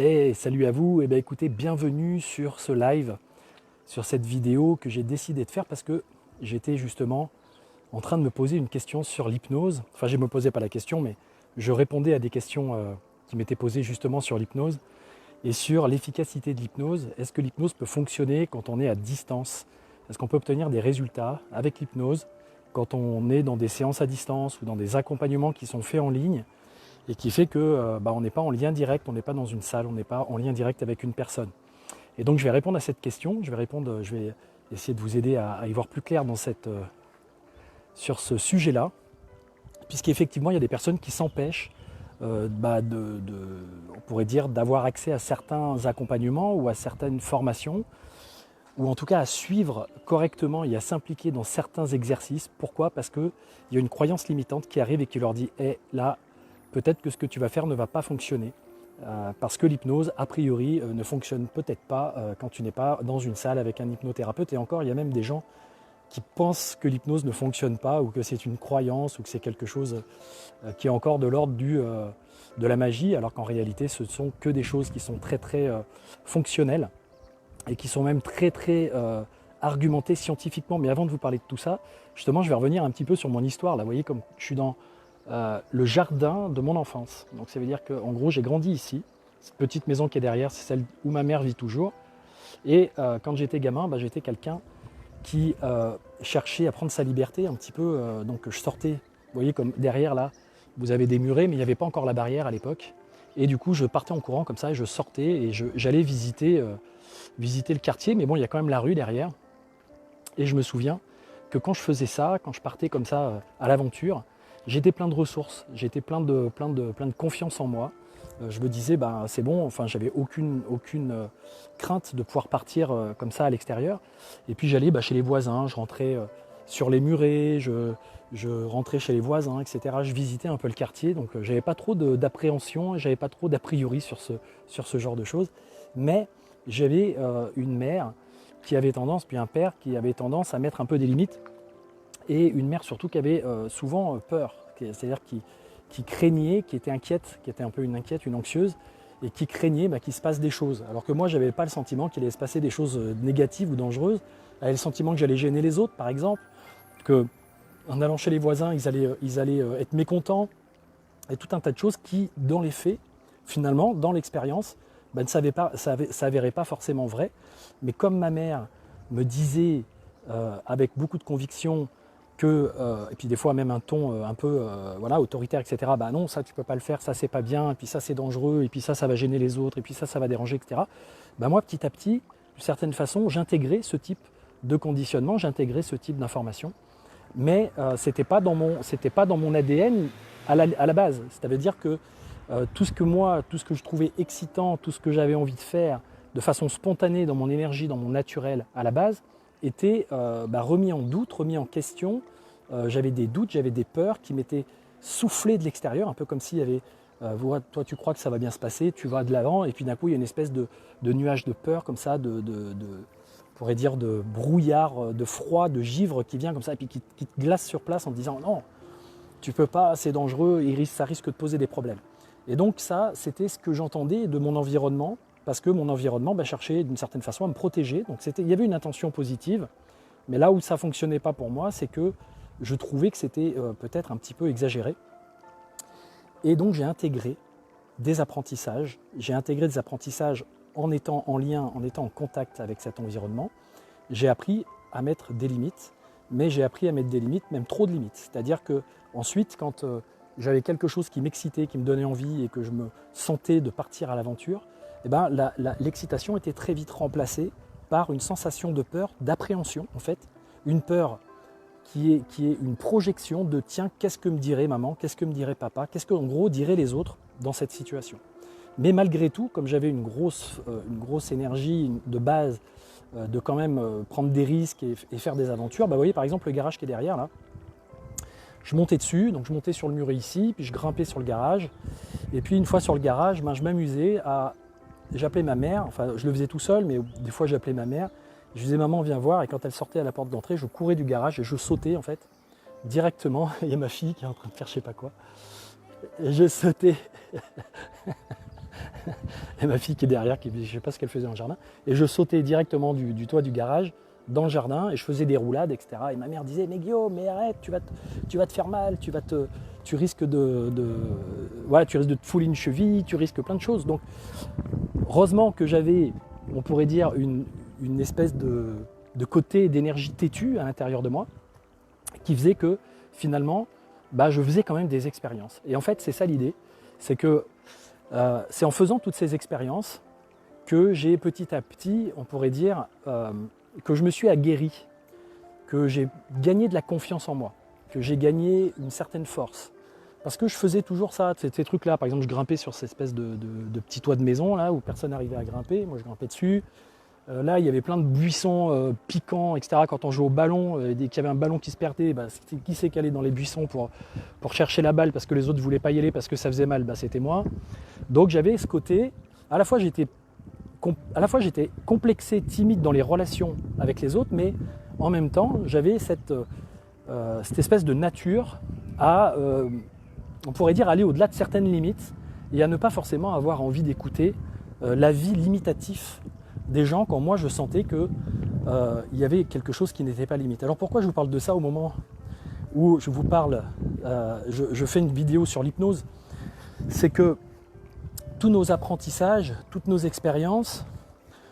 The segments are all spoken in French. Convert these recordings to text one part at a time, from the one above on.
Et salut à vous, et bien écoutez, bienvenue sur ce live, sur cette vidéo que j'ai décidé de faire parce que j'étais justement en train de me poser une question sur l'hypnose. Enfin, je ne me posais pas la question, mais je répondais à des questions qui m'étaient posées justement sur l'hypnose et sur l'efficacité de l'hypnose. Est-ce que l'hypnose peut fonctionner quand on est à distance? Est-ce qu'on peut obtenir des résultats avec l'hypnose quand on est dans des séances à distance ou dans des accompagnements qui sont faits en ligne? Et qui fait que on n'est pas en lien direct, on n'est pas dans une salle, on n'est pas en lien direct avec une personne. Et donc je vais répondre à cette question, je vais essayer de vous aider à y voir plus clair sur ce sujet-là, puisqu'effectivement il y a des personnes qui s'empêchent on pourrait dire, d'avoir accès à certains accompagnements ou à certaines formations, ou en tout cas à suivre correctement et à s'impliquer dans certains exercices. Pourquoi? Parce qu'il y a une croyance limitante qui arrive et qui leur dit là, peut-être que ce que tu vas faire ne va pas fonctionner. Parce que l'hypnose, a priori, ne fonctionne peut-être pas quand tu n'es pas dans une salle avec un hypnothérapeute. Et encore, il y a même des gens qui pensent que l'hypnose ne fonctionne pas ou que c'est une croyance ou que c'est quelque chose qui est encore de l'ordre de la magie, alors qu'en réalité, ce sont que des choses qui sont très très fonctionnelles et qui sont même très très argumentées scientifiquement. Mais avant de vous parler de tout ça, justement, je vais revenir un petit peu sur mon histoire. Là, vous voyez, comme je suis dans le jardin de mon enfance. Donc ça veut dire qu'en gros j'ai grandi ici. Cette petite maison qui est derrière, c'est celle où ma mère vit toujours. Et quand j'étais gamin, j'étais quelqu'un qui cherchait à prendre sa liberté un petit peu. Donc je sortais, vous voyez comme derrière là, vous avez des murets, mais il n'y avait pas encore la barrière à l'époque. Et du coup je partais en courant comme ça, et je sortais et j'allais visiter le quartier. Mais bon, il y a quand même la rue derrière. Et je me souviens que quand je faisais ça, quand je partais comme ça à l'aventure, j'étais plein de ressources, j'étais plein de confiance en moi. Je me disais, c'est bon, enfin, j'avais aucune crainte de pouvoir partir comme ça à l'extérieur. Et puis j'allais chez les voisins, je rentrais sur les murets, je rentrais chez les voisins, etc. Je visitais un peu le quartier, donc j'avais pas trop d'appréhension, j'avais pas trop d'a priori sur ce genre de choses. Mais j'avais une mère qui avait tendance, puis un père qui avait tendance à mettre un peu des limites. Et une mère surtout qui avait souvent peur, c'est-à-dire qui craignait, qui était inquiète, qui était un peu une inquiète, une anxieuse, et qui craignait qu'il se passe des choses. Alors que moi, je n'avais pas le sentiment qu'il allait se passer des choses négatives ou dangereuses. Elle avait le sentiment que j'allais gêner les autres, par exemple, qu'en allant chez les voisins, ils allaient être mécontents, et tout un tas de choses qui, dans les faits, finalement, dans l'expérience, ne s'avéraient pas forcément vraies. Mais comme ma mère me disait avec beaucoup de conviction, et puis des fois même un ton un peu autoritaire, etc. Non, ça tu peux pas le faire, ça c'est pas bien, et puis ça c'est dangereux, et puis ça va gêner les autres, et puis ça va déranger, etc. Moi petit à petit, d'une certaine façon, j'intégrais ce type de conditionnement, j'intégrais ce type d'information, mais c'était pas dans mon ADN à la base. Ça veut dire que tout ce que je trouvais excitant, tout ce que j'avais envie de faire de façon spontanée, dans mon énergie, dans mon naturel à la base, était remis en doute, remis en question. J'avais des doutes, j'avais des peurs qui m'étaient soufflées de l'extérieur, un peu comme s'il y avait, toi tu crois que ça va bien se passer, tu vas de l'avant, et puis d'un coup il y a une espèce de nuage de peur comme ça, on pourrait dire de brouillard, de froid, de givre qui vient comme ça, et puis qui te glace sur place en te disant non, tu peux pas, c'est dangereux, ça risque de poser des problèmes. Et donc ça, c'était ce que j'entendais de mon environnement, parce que mon environnement cherchait d'une certaine façon à me protéger. Donc il y avait une intention positive, mais là où ça ne fonctionnait pas pour moi, c'est que je trouvais que c'était peut-être un petit peu exagéré. Et donc j'ai intégré des apprentissages. J'ai intégré des apprentissages en étant en lien, en étant en contact avec cet environnement. J'ai appris à mettre des limites, mais j'ai appris à mettre des limites, même trop de limites. C'est-à-dire que ensuite, quand j'avais quelque chose qui m'excitait, qui me donnait envie et que je me sentais de partir à l'aventure, l'excitation était très vite remplacée par une sensation de peur, d'appréhension en fait, une peur qui est une projection de tiens, qu'est-ce que me dirait maman, qu'est-ce que me dirait papa, qu'est-ce qu'en gros diraient les autres dans cette situation. Mais malgré tout, comme j'avais une grosse énergie de base, de quand même prendre des risques et faire des aventures, vous voyez par exemple le garage qui est derrière là, je montais dessus, donc je montais sur le muret ici, puis je grimpais sur le garage, et puis une fois sur le garage, je m'amusais j'appelais ma mère, enfin je le faisais tout seul, mais des fois j'appelais ma mère, je disais maman viens voir, et quand elle sortait à la porte d'entrée, je courais du garage et je sautais en fait, directement, il y a ma fille qui est en train de faire je sais pas quoi, et je sautais, et ma fille qui est derrière, qui, je ne sais pas ce qu'elle faisait dans le jardin, et je sautais directement du toit du garage dans le jardin et je faisais des roulades, etc. Et ma mère disait, mais Guillaume, mais arrête, tu vas te faire mal, tu risques voilà, tu risques de te fouler une cheville, tu risques plein de choses. Donc, heureusement que j'avais, on pourrait dire, une espèce de côté d'énergie têtue à l'intérieur de moi, qui faisait que finalement, je faisais quand même des expériences. Et en fait, c'est ça l'idée, c'est que c'est en faisant toutes ces expériences que j'ai petit à petit, on pourrait dire, que je me suis aguerri, que j'ai gagné de la confiance en moi, que j'ai gagné une certaine force. Parce que je faisais toujours ça, ces trucs-là. Par exemple, je grimpais sur cette espèce de petit toit de maison là, où personne n'arrivait à grimper. Moi, je grimpais dessus. Là, il y avait plein de buissons piquants, etc. Quand on jouait au ballon, dès qu'il y avait un ballon qui se perdait, qui s'est calé dans les buissons pour chercher la balle parce que les autres ne voulaient pas y aller parce que ça faisait mal, c'était moi. Donc j'avais ce côté, à la fois j'étais complexé, timide dans les relations avec les autres, mais en même temps, j'avais cette espèce de nature à, on pourrait dire, aller au-delà de certaines limites et à ne pas forcément avoir envie d'écouter l'avis limitatif des gens quand moi je sentais qu'il y avait quelque chose qui n'était pas limite. Alors pourquoi je vous parle de ça au moment où je vous parle, je fais une vidéo sur l'hypnose, c'est que tous nos apprentissages, toutes nos expériences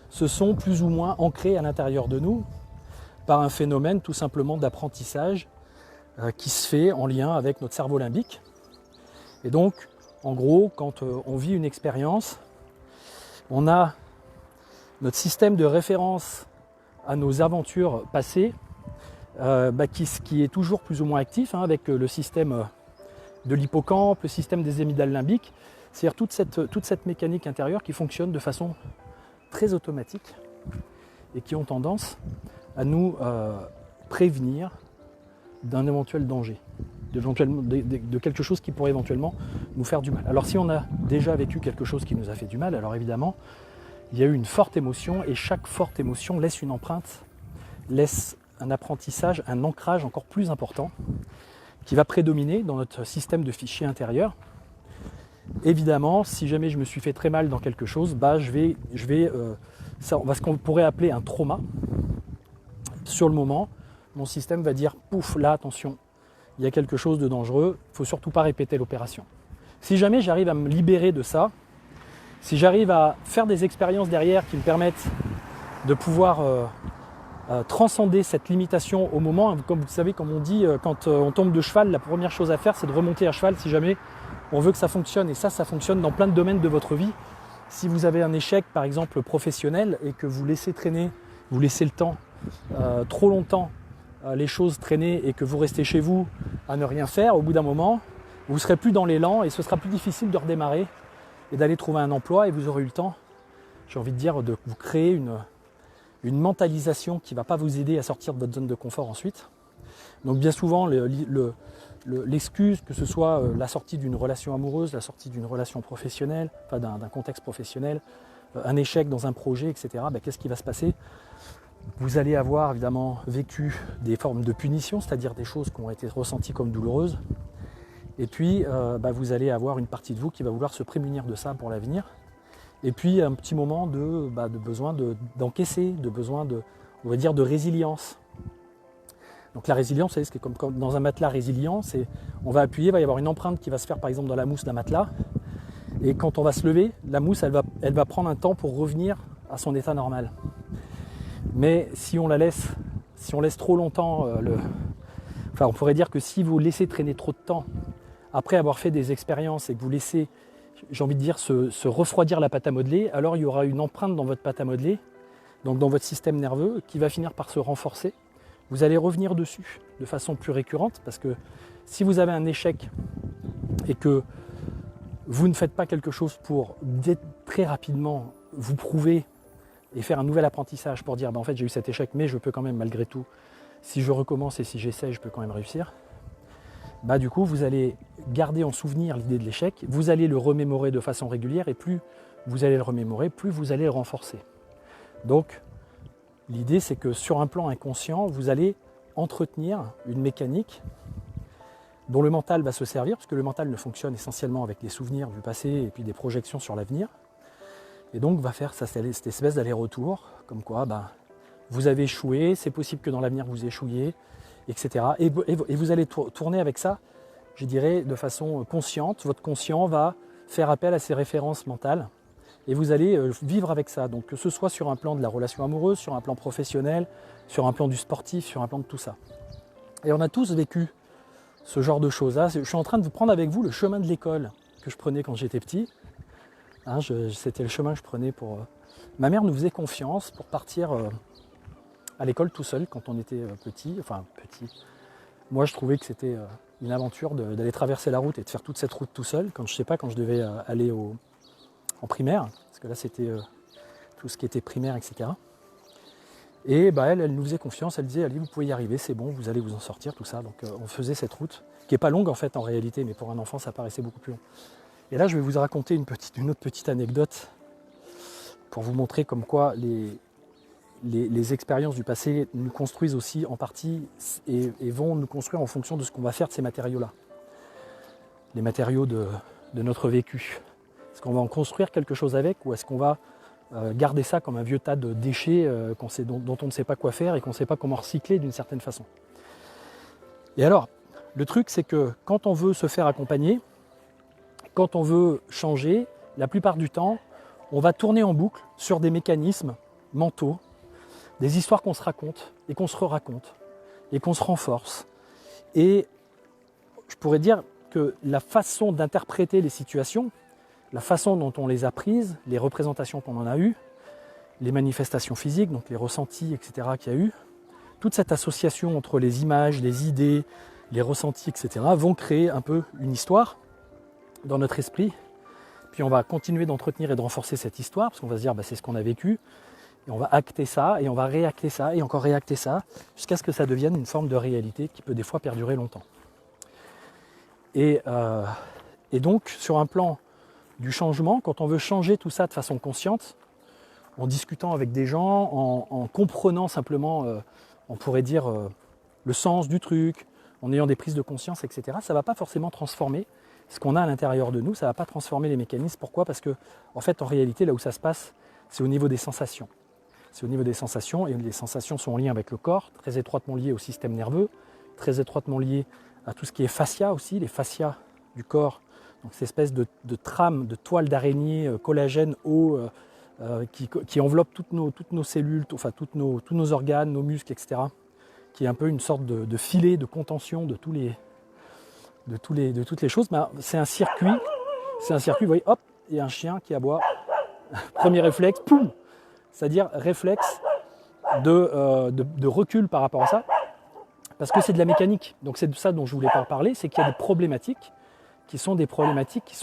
se sont plus ou moins ancrés à l'intérieur de nous par un phénomène tout simplement d'apprentissage qui se fait en lien avec notre cerveau limbique. Et donc, en gros, quand on vit une expérience, on a notre système de référence à nos aventures passées qui est toujours plus ou moins actif avec le système de l'hippocampe, le système des amygdales limbiques, c'est-à-dire toute cette mécanique intérieure qui fonctionne de façon très automatique et qui ont tendance à nous prévenir d'un éventuel danger, de quelque chose qui pourrait éventuellement nous faire du mal. Alors si on a déjà vécu quelque chose qui nous a fait du mal, alors évidemment, il y a eu une forte émotion et chaque forte émotion laisse une empreinte, laisse un apprentissage, un ancrage encore plus important qui va prédominer dans notre système de fichiers intérieur. Évidemment, si jamais je me suis fait très mal dans quelque chose, ce qu'on pourrait appeler un trauma. Sur le moment, mon système va dire « pouf, là, attention, il y a quelque chose de dangereux, il ne faut surtout pas répéter l'opération ». Si jamais j'arrive à me libérer de ça, si j'arrive à faire des expériences derrière qui me permettent de pouvoir transcender cette limitation au moment, comme vous savez, comme on dit, quand on tombe de cheval, la première chose à faire, c'est de remonter à cheval si jamais on veut que ça fonctionne. Et ça fonctionne dans plein de domaines de votre vie. Si vous avez un échec, par exemple, professionnel, et que vous laissez traîner, vous laissez le temps, trop longtemps, les choses traîner, et que vous restez chez vous à ne rien faire, au bout d'un moment, vous ne serez plus dans l'élan et ce sera plus difficile de redémarrer et d'aller trouver un emploi, et vous aurez eu le temps, j'ai envie de dire, de vous créer une mentalisation qui ne va pas vous aider à sortir de votre zone de confort ensuite. Donc bien souvent, l'excuse, que ce soit la sortie d'une relation amoureuse, la sortie d'une relation professionnelle, enfin d'un contexte professionnel, un échec dans un projet, etc., qu'est-ce qui va se passer ? Vous allez avoir évidemment vécu des formes de punition, c'est-à-dire des choses qui ont été ressenties comme douloureuses. Et puis, vous allez avoir une partie de vous qui va vouloir se prémunir de ça pour l'avenir. Et puis, un petit moment de besoin d'encaisser, de besoin on va dire, de résilience. Donc la résilience, c'est comme dans un matelas résilient, on va appuyer, il va y avoir une empreinte qui va se faire par exemple dans la mousse d'un matelas. Et quand on va se lever, la mousse, elle va prendre un temps pour revenir à son état normal. Mais si on laisse trop longtemps, on pourrait dire que si vous laissez traîner trop de temps, après avoir fait des expériences et que vous laissez, j'ai envie de dire, se refroidir la pâte à modeler, alors il y aura une empreinte dans votre pâte à modeler, donc dans votre système nerveux, qui va finir par se renforcer. Vous allez revenir dessus de façon plus récurrente, parce que si vous avez un échec et que vous ne faites pas quelque chose pour très rapidement vous prouver et faire un nouvel apprentissage pour dire en fait j'ai eu cet échec mais je peux quand même malgré tout, si je recommence et si j'essaie je peux quand même réussir, du coup vous allez garder en souvenir l'idée de l'échec, vous allez le remémorer de façon régulière et plus vous allez le remémorer, plus vous allez le renforcer. Donc l'idée c'est que sur un plan inconscient, vous allez entretenir une mécanique dont le mental va se servir, parce que le mental ne fonctionne essentiellement avec les souvenirs du passé et puis des projections sur l'avenir. Et donc va faire cette espèce d'aller-retour, comme quoi vous avez échoué, c'est possible que dans l'avenir vous échouiez, etc. Et vous allez tourner avec ça, je dirais, de façon consciente. Votre conscient va faire appel à ces références mentales et vous allez vivre avec ça. Donc que ce soit sur un plan de la relation amoureuse, sur un plan professionnel, sur un plan du sportif, sur un plan de tout ça. Et on a tous vécu ce genre de choses-là. Je suis en train de vous prendre avec vous le chemin de l'école que je prenais quand j'étais petit. Hein, c'était le chemin que je prenais pour... Ma mère nous faisait confiance pour partir à l'école tout seul quand on était petit. Enfin, petit. Moi, je trouvais que c'était une aventure d'aller traverser la route et de faire toute cette route tout seul. Quand je devais aller en primaire. Parce que là, c'était tout ce qui était primaire, etc. Et elle nous faisait confiance. Elle disait, allez, vous pouvez y arriver, c'est bon, vous allez vous en sortir, tout ça. Donc, on faisait cette route, qui n'est pas longue en fait en réalité, mais pour un enfant, ça paraissait beaucoup plus long. Et là, je vais vous raconter une autre petite anecdote pour vous montrer comme quoi les expériences du passé nous construisent aussi en partie et vont nous construire en fonction de ce qu'on va faire de ces matériaux-là. Les matériaux de notre vécu. Est-ce qu'on va en construire quelque chose avec ou est-ce qu'on va garder ça comme un vieux tas de déchets dont on ne sait pas quoi faire et qu'on ne sait pas comment recycler d'une certaine façon. Et alors, le truc, c'est que quand on veut se faire accompagner, quand on veut changer, la plupart du temps, on va tourner en boucle sur des mécanismes mentaux, des histoires qu'on se raconte et qu'on se re-raconte et qu'on se renforce. Et je pourrais dire que la façon d'interpréter les situations, la façon dont on les a prises, les représentations qu'on en a eues, les manifestations physiques, donc les ressentis, etc. qu'il y a eu, toute cette association entre les images, les idées, les ressentis, etc. vont créer un peu une histoire dans notre esprit, puis on va continuer d'entretenir et de renforcer cette histoire, parce qu'on va se dire c'est ce qu'on a vécu, et on va acter ça, et on va réacter ça, et encore réacter ça, jusqu'à ce que ça devienne une forme de réalité qui peut des fois perdurer longtemps. Et donc, sur un plan du changement, quand on veut changer tout ça de façon consciente, en discutant avec des gens, en comprenant simplement, on pourrait dire, le sens du truc, en ayant des prises de conscience, etc., ça ne va pas forcément transformer ce qu'on a à l'intérieur de nous, ça ne va pas transformer les mécanismes. Pourquoi ? Parce que, en fait, en réalité, là où ça se passe, c'est au niveau des sensations. C'est au niveau des sensations, et les sensations sont en lien avec le corps, très étroitement liées au système nerveux, très étroitement liées à tout ce qui est fascia aussi, les fascias du corps, donc cette espèce de trame, de toile d'araignée, collagène, eau, qui enveloppe toutes nos cellules, enfin tous nos organes, nos muscles, etc., qui est un peu une sorte de filet de contention de toutes les choses. C'est un circuit, vous voyez, hop, il y a un chien qui aboie, premier réflexe, poum, c'est-à-dire réflexe de recul par rapport à ça, parce que c'est de la mécanique. Donc c'est de ça dont je voulais pas parler, c'est qu'il y a des problématiques qui sont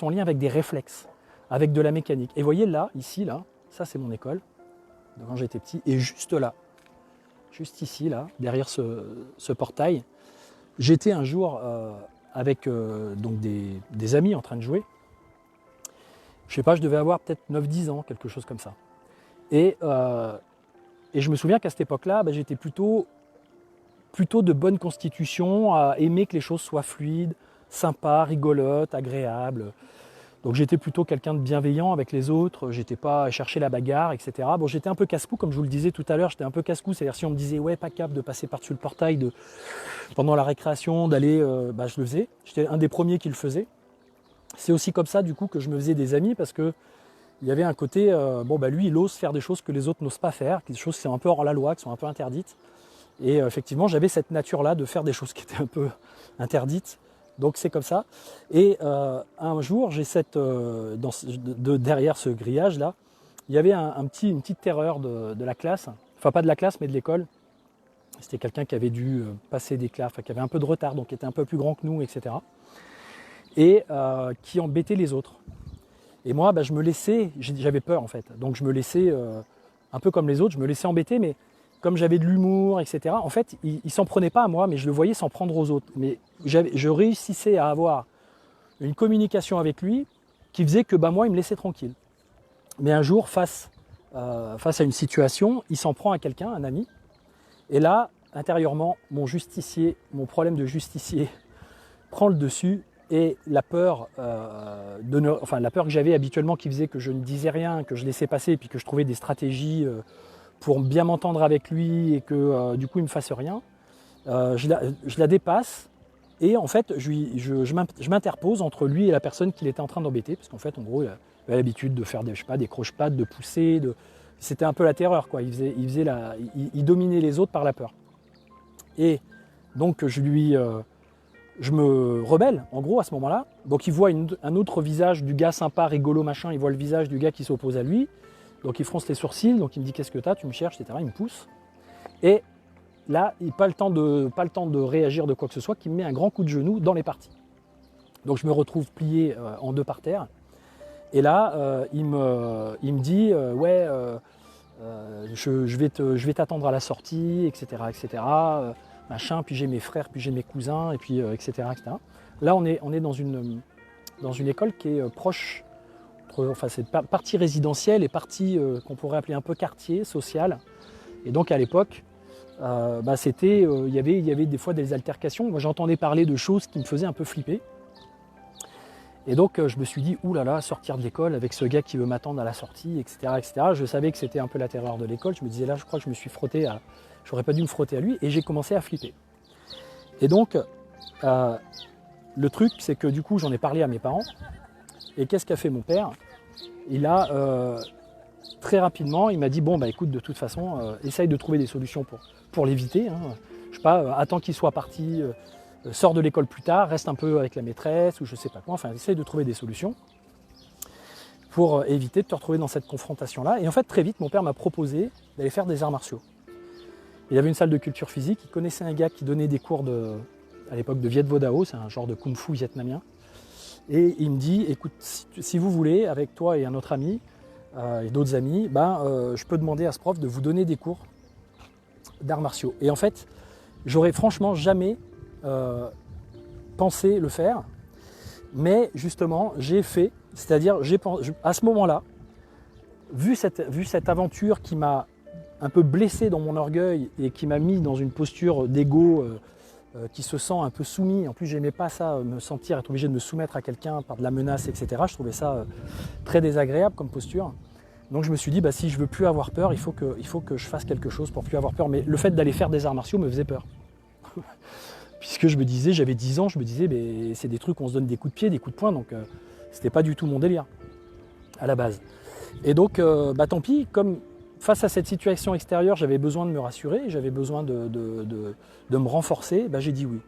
en lien avec des réflexes, avec de la mécanique. Et vous voyez là, ici, là, ça c'est mon école, de quand j'étais petit, et juste là, juste ici, là, derrière ce portail, j'étais un jour avec donc des amis en train de jouer. Je sais pas, je devais avoir peut-être 9-10 ans, quelque chose comme ça. Et je me souviens qu'à cette époque-là, j'étais plutôt de bonne constitution, à aimer que les choses soient fluides, sympas, rigolotes, agréables. Donc j'étais plutôt quelqu'un de bienveillant avec les autres, j'étais pas à chercher la bagarre, etc. Bon, j'étais un peu casse-cou, comme je vous le disais tout à l'heure, j'étais un peu casse-cou, c'est-à-dire si on me disait ouais, pas capable de passer par-dessus le portail pendant la récréation, d'aller, je le faisais. J'étais un des premiers qui le faisait. C'est aussi comme ça du coup que je me faisais des amis, parce que il y avait un côté, lui il ose faire des choses que les autres n'osent pas faire, des choses qui sont un peu hors la loi, qui sont un peu interdites. Et effectivement, j'avais cette nature-là de faire des choses qui étaient un peu interdites. Donc c'est comme ça. Et un jour, j'ai derrière ce grillage-là, il y avait une petite terreur de la classe, enfin pas de la classe, mais de l'école. C'était quelqu'un qui avait dû passer des classes, qui avait un peu de retard, donc qui était un peu plus grand que nous, etc. Et qui embêtait les autres. Et moi, je me laissais, j'avais peur en fait, donc je me laissais, un peu comme les autres, je me laissais embêter, mais comme j'avais de l'humour, etc., en fait, il ne s'en prenait pas à moi, mais je le voyais s'en prendre aux autres. Mais je réussissais à avoir une communication avec lui qui faisait que moi, il me laissait tranquille. Mais un jour, face à une situation, il s'en prend à quelqu'un, un ami, et là, intérieurement, mon problème de justicier prend le dessus et la peur, la peur que j'avais habituellement qui faisait que je ne disais rien, que je laissais passer et puis que je trouvais des stratégies pour bien m'entendre avec lui et que du coup il ne me fasse rien, je la dépasse et en fait je m'interpose entre lui et la personne qu'il était en train d'embêter parce qu'en fait en gros il avait l'habitude de faire des croche-pattes, de pousser, c'était un peu la terreur quoi, il dominait les autres par la peur. Et donc je me rebelle en gros à ce moment-là, donc il voit un autre visage du gars sympa, rigolo machin, il voit le visage du gars qui s'oppose à lui. Donc il fronce les sourcils, donc il me dit qu'est-ce que t'as, tu me cherches, etc. Il me pousse. Et là, il n'a pas le temps de réagir de quoi que ce soit, qu'il me met un grand coup de genou dans les parties. Donc je me retrouve plié en deux par terre. Et là, il me dit je vais t'attendre à la sortie, etc. Machin, puis j'ai mes frères, puis j'ai mes cousins, et puis etc. Là, on est dans une école qui est proche. Enfin, c'est partie résidentielle et partie qu'on pourrait appeler un peu quartier, social. Et donc à l'époque, il y avait des fois des altercations. Moi j'entendais parler de choses qui me faisaient un peu flipper. Et donc je me suis dit, oulala, sortir de l'école avec ce gars qui veut m'attendre à la sortie, etc. Je savais que c'était un peu la terreur de l'école. Je me disais là, je crois que je me suis frotté j'aurais pas dû me frotter à lui et j'ai commencé à flipper. Et donc le truc, c'est que du coup j'en ai parlé à mes parents. Et qu'est-ce qu'a fait mon père? Il a très rapidement, il m'a dit bon bah écoute, de toute façon, essaye de trouver des solutions pour l'éviter. Hein. Je sais pas, attends qu'il soit parti, sors de l'école plus tard, reste un peu avec la maîtresse ou je sais pas quoi. Enfin, essaye de trouver des solutions pour éviter de te retrouver dans cette confrontation-là. Et en fait, très vite, mon père m'a proposé d'aller faire des arts martiaux. Il avait une salle de culture physique, il connaissait un gars qui donnait des cours à l'époque de Viet Vo Dao, c'est un genre de kung-fu vietnamien. Et il me dit, écoute, si vous voulez, avec toi et un autre ami, et d'autres amis, je peux demander à ce prof de vous donner des cours d'arts martiaux. Et en fait, j'aurais franchement jamais pensé le faire, mais justement, j'ai fait, c'est-à-dire, à ce moment-là, vu cette aventure qui m'a un peu blessé dans mon orgueil et qui m'a mis dans une posture d'ego qui se sent un peu soumis. En plus, j'aimais pas ça, me sentir, être obligé de me soumettre à quelqu'un par de la menace, etc. Je trouvais ça très désagréable comme posture. Donc je me suis dit, si je veux plus avoir peur, il faut que je fasse quelque chose pour plus avoir peur. Mais le fait d'aller faire des arts martiaux me faisait peur. Puisque je me disais, j'avais 10 ans, je me disais, c'est des trucs où on se donne des coups de pied, des coups de poing, donc c'était pas du tout mon délire, à la base. Et donc, tant pis, comme face à cette situation extérieure, j'avais besoin de me rassurer, j'avais besoin de me renforcer, j'ai dit oui.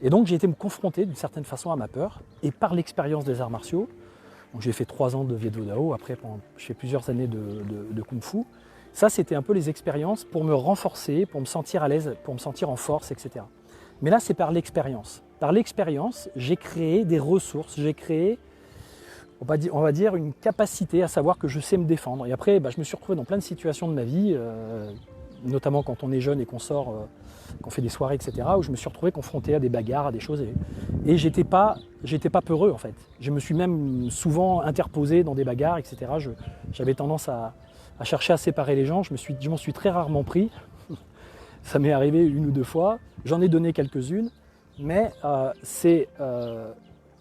Et donc j'ai été me confronter d'une certaine façon à ma peur, et par l'expérience des arts martiaux, donc j'ai fait 3 ans de Viet Vo Dao, après j'ai fait plusieurs années de Kung Fu. Ça, c'était un peu les expériences pour me renforcer, pour me sentir à l'aise, pour me sentir en force, etc. Mais là, c'est par l'expérience. Par l'expérience, j'ai créé des ressources, j'ai créé, on va dire, une capacité à savoir que je sais me défendre. Et après, je me suis retrouvé dans plein de situations de ma vie, notamment quand on est jeune et qu'on sort, qu'on fait des soirées, etc., où je me suis retrouvé confronté à des bagarres, à des choses. Et j'étais pas peureux, en fait. Je me suis même souvent interposé dans des bagarres, etc. J'avais tendance à chercher à séparer les gens. Je m'en suis très rarement pris. Ça m'est arrivé 1 ou 2 fois. J'en ai donné quelques-unes. Mais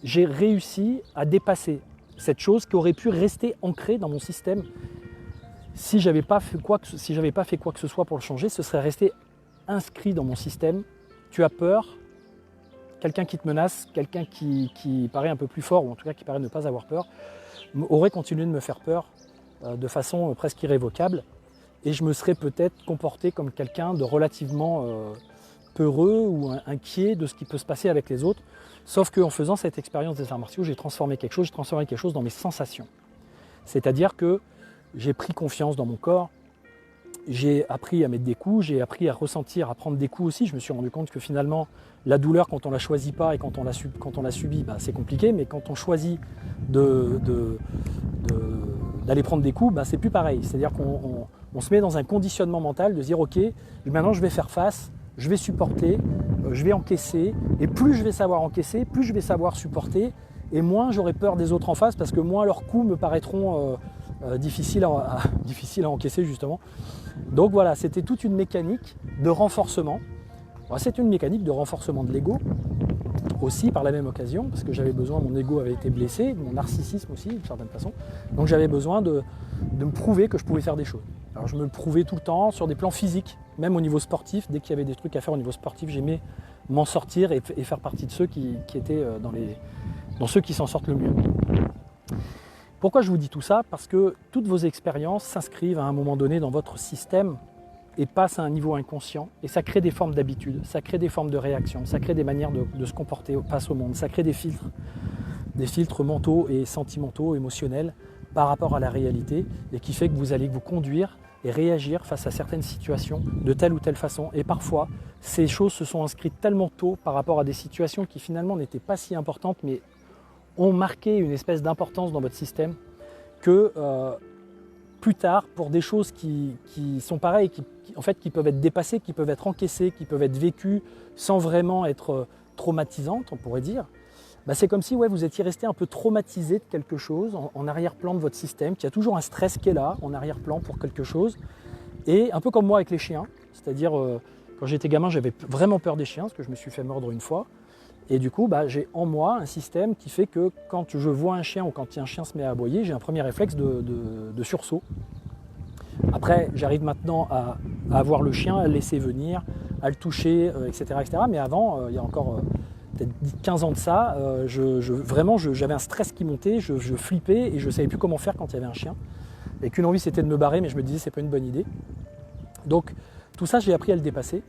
j'ai réussi à dépasser cette chose qui aurait pu rester ancrée dans mon système. Si j'avais pas fait quoi que ce soit pour le changer, ce serait resté inscrit dans mon système. Tu as peur, quelqu'un qui te menace, quelqu'un qui paraît un peu plus fort, ou en tout cas qui paraît ne pas avoir peur, aurait continué de me faire peur de façon presque irrévocable, et je me serais peut-être comporté comme quelqu'un de relativement peureux ou inquiet de ce qui peut se passer avec les autres. Sauf qu'en faisant cette expérience des arts martiaux, j'ai transformé quelque chose dans mes sensations. C'est-à-dire que j'ai pris confiance dans mon corps, j'ai appris à mettre des coups, j'ai appris à ressentir, à prendre des coups aussi. Je me suis rendu compte que finalement, la douleur, quand on ne la choisit pas et quand on la subit, c'est compliqué, mais quand on choisit d'aller prendre des coups, c'est plus pareil. C'est-à-dire qu'on se met dans un conditionnement mental de se dire « Ok, maintenant je vais faire face, je vais supporter, je vais encaisser, et plus je vais savoir encaisser, plus je vais savoir supporter, et moins j'aurai peur des autres en face, parce que moins leurs coups me paraîtront difficiles à encaisser justement. » Donc voilà, c'était toute une mécanique de renforcement. C'est une mécanique de renforcement de l'ego, aussi par la même occasion, parce que j'avais besoin, mon ego avait été blessé, mon narcissisme aussi d'une certaine façon, donc j'avais besoin de me prouver que je pouvais faire des choses. Alors je me le prouvais tout le temps sur des plans physiques, même au niveau sportif, dès qu'il y avait des trucs à faire au niveau sportif, j'aimais m'en sortir et faire partie de ceux qui étaient dans ceux qui s'en sortent le mieux. Pourquoi je vous dis tout ça? Parce que toutes vos expériences s'inscrivent à un moment donné dans votre système et passent à un niveau inconscient, et ça crée des formes d'habitude, ça crée des formes de réaction, ça crée des manières de se comporter face au monde, ça crée des filtres mentaux et sentimentaux, émotionnels par rapport à la réalité, et qui fait que vous allez vous conduire et réagir face à certaines situations de telle ou telle façon. Et parfois, ces choses se sont inscrites tellement tôt par rapport à des situations qui finalement n'étaient pas si importantes, mais ont marqué une espèce d'importance dans votre système, que plus tard, pour des choses qui sont pareilles, qui peuvent être dépassées, qui peuvent être encaissées, qui peuvent être vécues sans vraiment être traumatisantes, on pourrait dire, c'est comme si vous étiez resté un peu traumatisé de quelque chose en arrière-plan de votre système, qu'il y a toujours un stress qui est là, en arrière-plan pour quelque chose. Et un peu comme moi avec les chiens, c'est-à-dire quand j'étais gamin, j'avais vraiment peur des chiens, parce que je me suis fait mordre une fois. Et du coup, j'ai en moi un système qui fait que quand je vois un chien ou quand un chien se met à aboyer, j'ai un premier réflexe de sursaut. Après, j'arrive maintenant à voir le chien, à le laisser venir, à le toucher, etc., etc. Mais avant, il y a encore peut-être 15 ans de ça, vraiment, j'avais un stress qui montait, je flippais et je ne savais plus comment faire quand il y avait un chien. Et qu'une envie, c'était de me barrer, mais je me disais, c'est pas une bonne idée. Donc, tout ça, j'ai appris à le dépasser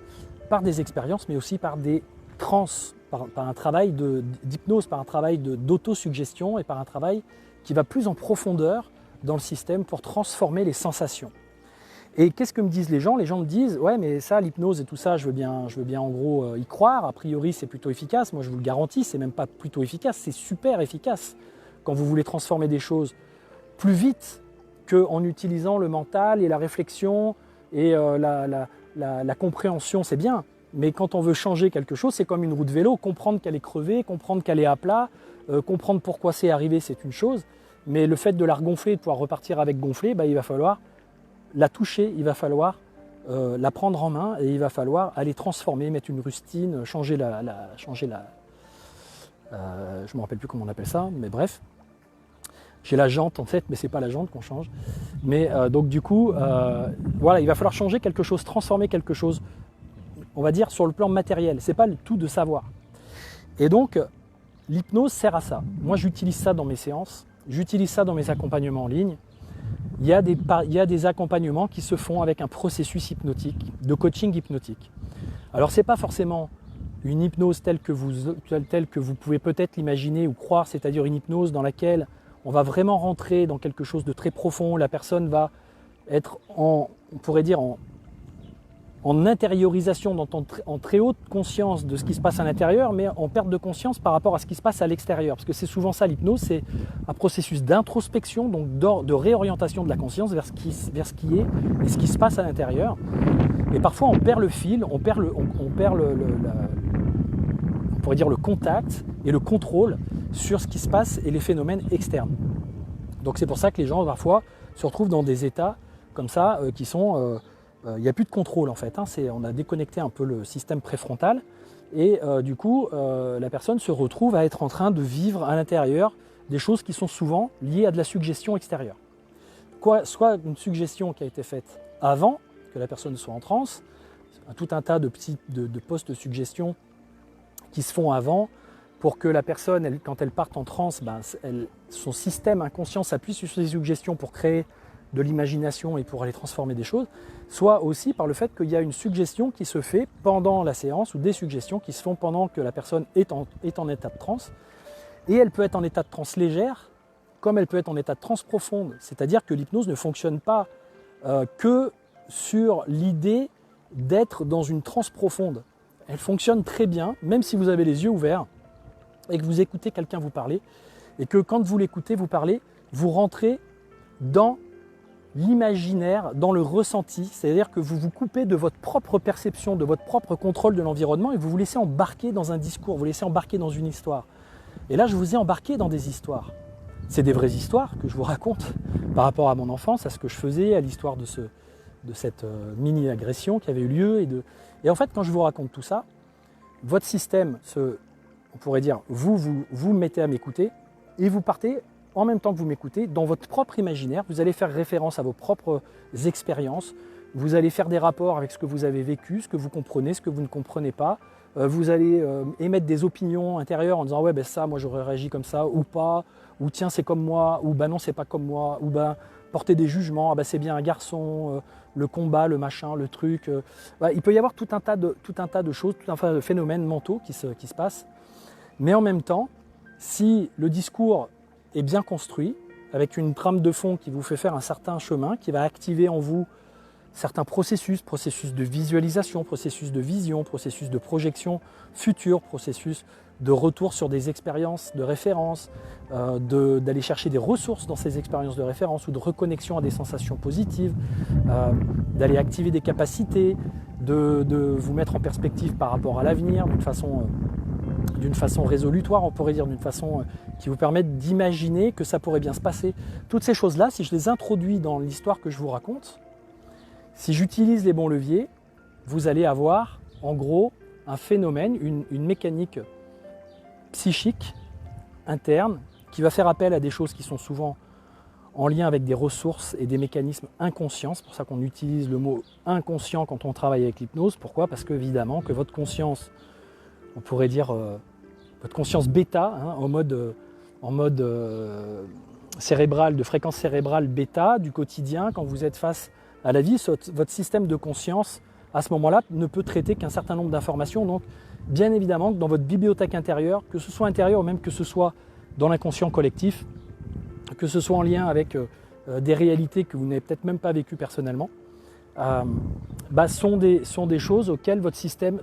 par des expériences, mais aussi par des trans, par un travail d'hypnose, par un travail d'autosuggestion et par un travail qui va plus en profondeur dans le système pour transformer les sensations. Et qu'est-ce que me disent les gens? Les gens me disent, ouais, mais ça, l'hypnose et tout ça, je veux bien en gros y croire. A priori, c'est plutôt efficace. Moi, je vous le garantis, c'est même pas plutôt efficace, c'est super efficace. Quand vous voulez transformer des choses plus vite qu'en utilisant le mental et la réflexion et la compréhension, c'est bien. Mais quand on veut changer quelque chose, c'est comme une roue de vélo. Comprendre qu'elle est crevée, comprendre qu'elle est à plat, comprendre pourquoi c'est arrivé, c'est une chose. Mais le fait de la regonfler, de pouvoir repartir avec gonflée, il va falloir la toucher, il va falloir la prendre en main et il va falloir aller transformer, mettre une rustine, changer la je ne me rappelle plus comment on appelle ça, mais bref. J'ai la jante en tête, mais ce n'est pas la jante qu'on change. Mais donc du coup, voilà, il va falloir changer quelque chose, transformer quelque chose, on va dire sur le plan matériel. Ce n'est pas le tout de savoir. Et donc, l'hypnose sert à ça. Moi, j'utilise ça dans mes séances, j'utilise ça dans mes accompagnements en ligne. Il y a des accompagnements qui se font avec un processus hypnotique, de coaching hypnotique. Alors, ce n'est pas forcément une hypnose telle que vous pouvez peut-être l'imaginer ou croire, c'est-à-dire une hypnose dans laquelle on va vraiment rentrer dans quelque chose de très profond, la personne va être on pourrait dire en intériorisation, en très haute conscience de ce qui se passe à l'intérieur, mais en perte de conscience par rapport à ce qui se passe à l'extérieur. Parce que c'est souvent ça l'hypnose, c'est un processus d'introspection, donc de réorientation de la conscience vers ce qui est et ce qui se passe à l'intérieur. Et parfois on perd le fil, on perd on pourrait dire le contact et le contrôle sur ce qui se passe et les phénomènes externes. Donc c'est pour ça que les gens parfois se retrouvent dans des états comme ça qui sont... il n'y a plus de contrôle en fait, on a déconnecté un peu le système préfrontal et du coup la personne se retrouve à être en train de vivre à l'intérieur des choses qui sont souvent liées à de la suggestion extérieure. Soit une suggestion qui a été faite avant que la personne soit en transe, tout un tas de post-suggestions qui se font avant pour que la personne, quand elle parte en transe, son système inconscient s'appuie sur ces suggestions pour créer de l'imagination et pour aller transformer des choses, soit aussi par le fait qu'il y a une suggestion qui se fait pendant la séance ou des suggestions qui se font pendant que la personne est en état de transe. Et elle peut être en état de transe légère, comme elle peut être en état de transe profonde. C'est-à-dire que l'hypnose ne fonctionne pas que sur l'idée d'être dans une transe profonde. Elle fonctionne très bien, même si vous avez les yeux ouverts et que vous écoutez quelqu'un vous parler, et que quand vous l'écoutez vous parler, vous rentrez dans l'imaginaire, dans le ressenti, c'est-à-dire que vous vous coupez de votre propre perception, de votre propre contrôle de l'environnement et vous vous laissez embarquer dans un discours, vous laissez embarquer dans une histoire. Et là, je vous ai embarqué dans des histoires. C'est des vraies histoires que je vous raconte par rapport à mon enfance, à ce que je faisais, à l'histoire de cette mini-agression qui avait eu lieu. Et en fait, quand je vous raconte tout ça, votre système on pourrait dire, vous mettez à m'écouter et vous partez, en même temps que vous m'écoutez, dans votre propre imaginaire, vous allez faire référence à vos propres expériences, vous allez faire des rapports avec ce que vous avez vécu, ce que vous comprenez, ce que vous ne comprenez pas, vous allez émettre des opinions intérieures en disant « ouais, ben ça, moi j'aurais réagi comme ça » ou pas, ou « tiens, c'est comme moi » ou « ben non, c'est pas comme moi » ou « ben porter des jugements, ah ben c'est bien un garçon, le combat, le machin, le truc. » Il peut y avoir tout un tas de choses, tout un tas de phénomènes mentaux qui se passent. Mais en même temps, si le discours est bien construit, avec une trame de fond qui vous fait faire un certain chemin, qui va activer en vous certains processus de visualisation, processus de vision, processus de projection future, processus de retour sur des expériences de référence, d'aller chercher des ressources dans ces expériences de référence ou de reconnexion à des sensations positives, d'aller activer des capacités, de vous mettre en perspective par rapport à l'avenir d'une façon résolutoire, on pourrait dire, d'une façon qui vous permette d'imaginer que ça pourrait bien se passer. Toutes ces choses-là, si je les introduis dans l'histoire que je vous raconte, si j'utilise les bons leviers, vous allez avoir en gros un phénomène, une mécanique psychique interne qui va faire appel à des choses qui sont souvent en lien avec des ressources et des mécanismes inconscients. C'est pour ça qu'on utilise le mot inconscient quand on travaille avec l'hypnose. Pourquoi ? Parce qu'évidemment que votre conscience, on pourrait dire votre conscience bêta, hein, en mode cérébral, de fréquence cérébrale bêta du quotidien, quand vous êtes face à la vie, votre système de conscience, à ce moment-là, ne peut traiter qu'un certain nombre d'informations. Donc, bien évidemment, que dans votre bibliothèque intérieure, que ce soit intérieure ou même que ce soit dans l'inconscient collectif, que ce soit en lien avec des réalités que vous n'avez peut-être même pas vécues personnellement, sont des choses auxquelles votre système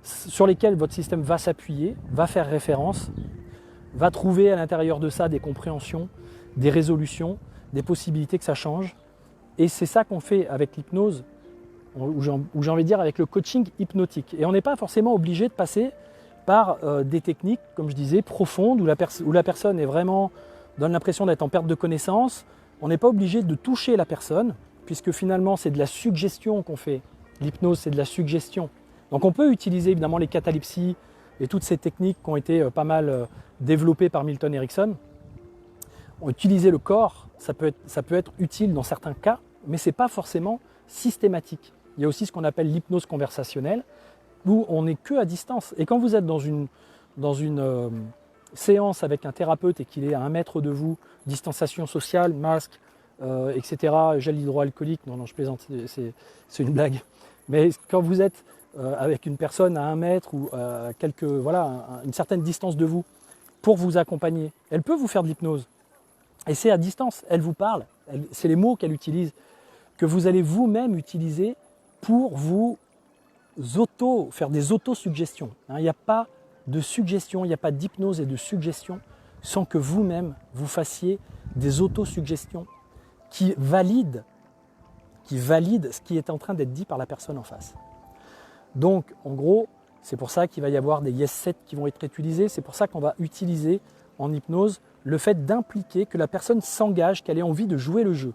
sur lesquelles votre système va s'appuyer, va faire référence, va trouver à l'intérieur de ça des compréhensions, des résolutions, des possibilités que ça change. Et c'est ça qu'on fait avec l'hypnose, ou j'ai envie de dire avec le coaching hypnotique. Et on n'est pas forcément obligé de passer par des techniques, comme je disais, profondes, où la personne est vraiment, donne l'impression d'être en perte de connaissance. On n'est pas obligé de toucher la personne, puisque finalement c'est de la suggestion qu'on fait. L'hypnose, c'est de la suggestion. Donc on peut utiliser évidemment les catalepsies et toutes ces techniques qui ont été pas mal développées par Milton Erickson. Utiliser le corps, ça peut être utile dans certains cas, mais ce n'est pas forcément systématique. Il y a aussi ce qu'on appelle l'hypnose conversationnelle, où on n'est que à distance. Et quand vous êtes dans une séance avec un thérapeute et qu'il est à 1 mètre de vous, distanciation sociale, masque, etc., gel hydroalcoolique, non, je plaisante, c'est une blague. Mais quand vous êtes avec une personne à 1 mètre ou à une certaine distance de vous pour vous accompagner, elle peut vous faire de l'hypnose. Et c'est à distance, elle vous parle, c'est les mots qu'elle utilise, que vous allez vous-même utiliser pour vous faire des autosuggestions. Il n'y a pas de suggestion, il n'y a pas d'hypnose et de suggestion sans que vous-même vous fassiez des autosuggestions qui valident ce qui est en train d'être dit par la personne en face. Donc, en gros, c'est pour ça qu'il va y avoir des yes sets qui vont être utilisés, c'est pour ça qu'on va utiliser en hypnose le fait d'impliquer que la personne s'engage, qu'elle ait envie de jouer le jeu.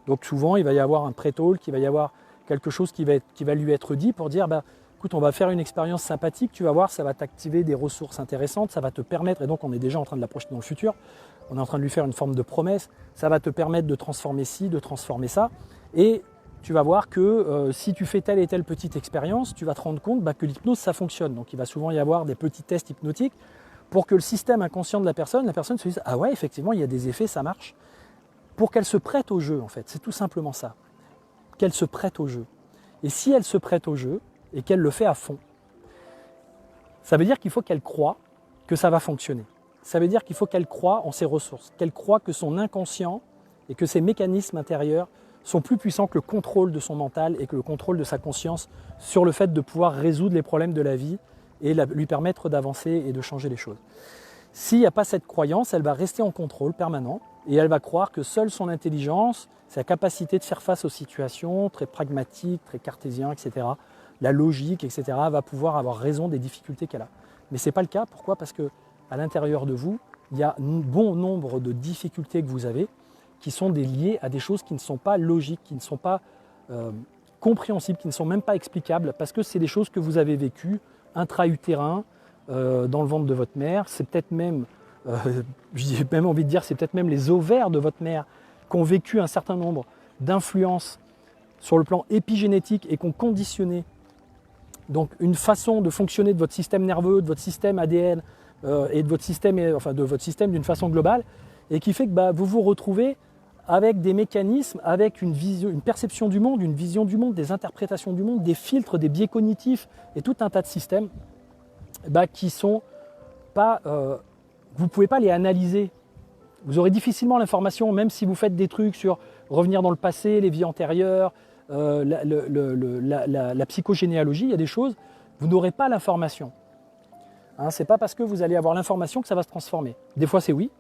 Donc souvent, il va y avoir un pré-talk, il va y avoir quelque chose qui va lui être dit pour dire écoute, on va faire une expérience sympathique, tu vas voir, ça va t'activer des ressources intéressantes, ça va te permettre, et donc on est déjà en train de la projeter dans le futur, on est en train de lui faire une forme de promesse, ça va te permettre de transformer ci, de transformer ça, et tu vas voir que si tu fais telle et telle petite expérience, tu vas te rendre compte que l'hypnose, ça fonctionne. Donc il va souvent y avoir des petits tests hypnotiques pour que le système inconscient de la personne se dise « Ah ouais, effectivement, il y a des effets, ça marche », pour qu'elle se prête au jeu, en fait. C'est tout simplement ça, qu'elle se prête au jeu. Et si elle se prête au jeu, et qu'elle le fait à fond, ça veut dire qu'il faut qu'elle croie que ça va fonctionner. Ça veut dire qu'il faut qu'elle croie en ses ressources, qu'elle croie que son inconscient et que ses mécanismes intérieurs sont plus puissants que le contrôle de son mental et que le contrôle de sa conscience sur le fait de pouvoir résoudre les problèmes de la vie et lui permettre d'avancer et de changer les choses. S'il n'y a pas cette croyance, elle va rester en contrôle permanent et elle va croire que seule son intelligence, sa capacité de faire face aux situations, très pragmatique, très cartésien, etc., la logique, etc., va pouvoir avoir raison des difficultés qu'elle a. Mais ce n'est pas le cas. Pourquoi ? Parce qu'à l'intérieur de vous, il y a un bon nombre de difficultés que vous avez qui sont liées à des choses qui ne sont pas logiques, qui ne sont pas compréhensibles, qui ne sont même pas explicables, parce que c'est des choses que vous avez vécues intra-utérin dans le ventre de votre mère. C'est peut-être même, j'ai même envie de dire, c'est peut-être même les ovaires de votre mère qui ont vécu un certain nombre d'influences sur le plan épigénétique et qui ont conditionné donc une façon de fonctionner de votre système nerveux, de votre système ADN et de votre système d'une façon globale, et qui fait que vous vous retrouvez avec des mécanismes, avec une perception du monde, une vision du monde, des interprétations du monde, des filtres, des biais cognitifs et tout un tas de systèmes qui sont pas, vous ne pouvez pas les analyser. Vous aurez difficilement l'information, même si vous faites des trucs sur revenir dans le passé, les vies antérieures, la psychogénéalogie, il y a des choses, vous n'aurez pas l'information. Hein, ce n'est pas parce que vous allez avoir l'information que ça va se transformer. Des fois c'est oui,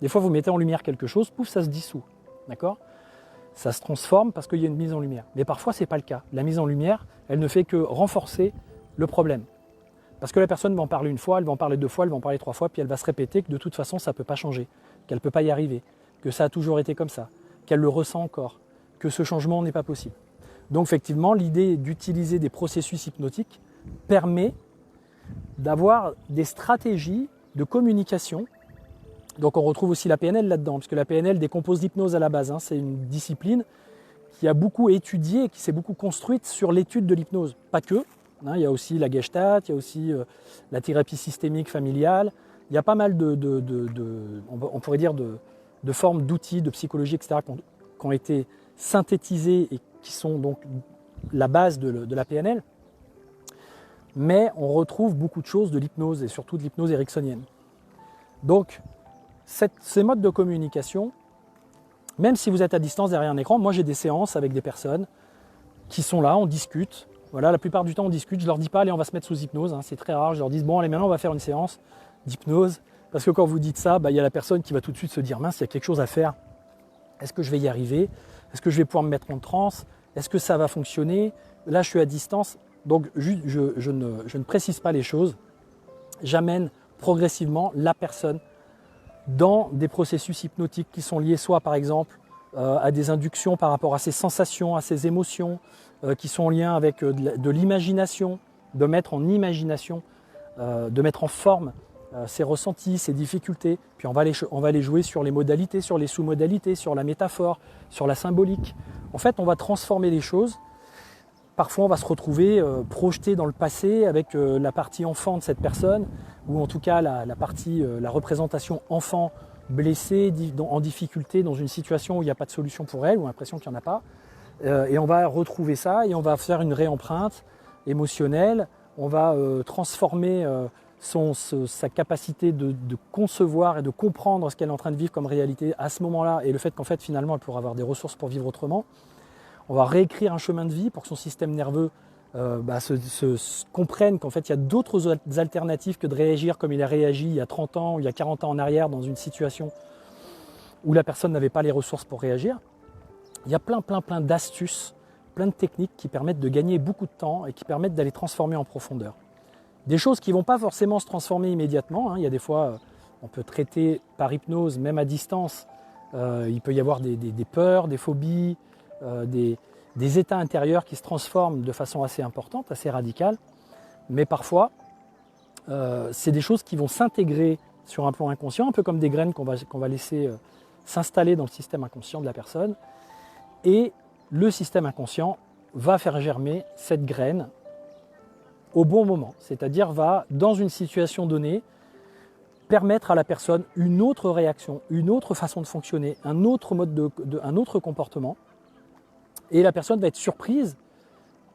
des fois vous mettez en lumière quelque chose, pouf, ça se dissout. D'accord ? Ça se transforme parce qu'il y a une mise en lumière. Mais parfois ce n'est pas le cas. La mise en lumière, elle ne fait que renforcer le problème. Parce que la personne va en parler une fois, elle va en parler 2 fois, elle va en parler 3 fois, puis elle va se répéter que de toute façon ça ne peut pas changer, qu'elle ne peut pas y arriver, que ça a toujours été comme ça, qu'elle le ressent encore, que ce changement n'est pas possible. Donc effectivement, l'idée d'utiliser des processus hypnotiques permet d'avoir des stratégies de communication. Donc on retrouve aussi la PNL là-dedans, puisque la PNL décompose l'hypnose à la base. C'est une discipline qui a beaucoup étudié, qui s'est beaucoup construite sur l'étude de l'hypnose. Pas que, il y a aussi la Gestalt, il y a aussi la thérapie systémique familiale, il y a pas mal on pourrait dire de formes d'outils, de psychologie, etc., qui ont été synthétisés et qui sont donc la base de la PNL. Mais on retrouve beaucoup de choses de l'hypnose, et surtout de l'hypnose ericksonienne. Donc, ces modes de communication, même si vous êtes à distance derrière un écran, moi j'ai des séances avec des personnes qui sont là, on discute. Voilà, la plupart du temps on discute, je ne leur dis pas allez on va se mettre sous hypnose, c'est très rare, je leur dis bon allez maintenant on va faire une séance d'hypnose, parce que quand vous dites ça, il y a la personne qui va tout de suite se dire mince, il y a quelque chose à faire, est-ce que je vais y arriver, est-ce que je vais pouvoir me mettre en transe, est-ce que ça va fonctionner, là je suis à distance, donc je ne précise pas les choses, j'amène progressivement la personne dans des processus hypnotiques qui sont liés soit par exemple à des inductions par rapport à ses sensations, à ses émotions, qui sont en lien avec de l'imagination, de mettre en imagination, de mettre en forme ses ressentis, ses difficultés, puis on va les jouer sur les modalités, sur les sous-modalités, sur la métaphore, sur la symbolique. En fait, on va transformer les choses. Parfois, on va se retrouver projeté dans le passé avec la partie enfant de cette personne, ou en tout cas la représentation enfant blessée, en difficulté, dans une situation où il n'y a pas de solution pour elle, ou l'impression qu'il n'y en a pas. Et on va retrouver ça et on va faire une réempreinte émotionnelle, on va transformer sa capacité de concevoir et de comprendre ce qu'elle est en train de vivre comme réalité à ce moment-là, et le fait qu'en fait finalement elle pourra avoir des ressources pour vivre autrement. On va réécrire un chemin de vie pour que son système nerveux comprenne qu'en fait il y a d'autres alternatives que de réagir comme il a réagi il y a 30 ans ou il y a 40 ans en arrière dans une situation où la personne n'avait pas les ressources pour réagir. Il y a plein d'astuces, plein de techniques qui permettent de gagner beaucoup de temps et qui permettent d'aller transformer en profondeur. Des choses qui ne vont pas forcément se transformer immédiatement. Il y a des fois, on peut traiter par hypnose, même à distance. Il peut y avoir des peurs, des phobies, des états intérieurs qui se transforment de façon assez importante, assez radicale. Mais parfois, c'est des choses qui vont s'intégrer sur un plan inconscient, un peu comme des graines qu'on va laisser s'installer dans le système inconscient de la personne. Et le système inconscient va faire germer cette graine au bon moment, c'est-à-dire va, dans une situation donnée, permettre à la personne une autre réaction, une autre façon de fonctionner, un autre mode un autre comportement. Et la personne va être surprise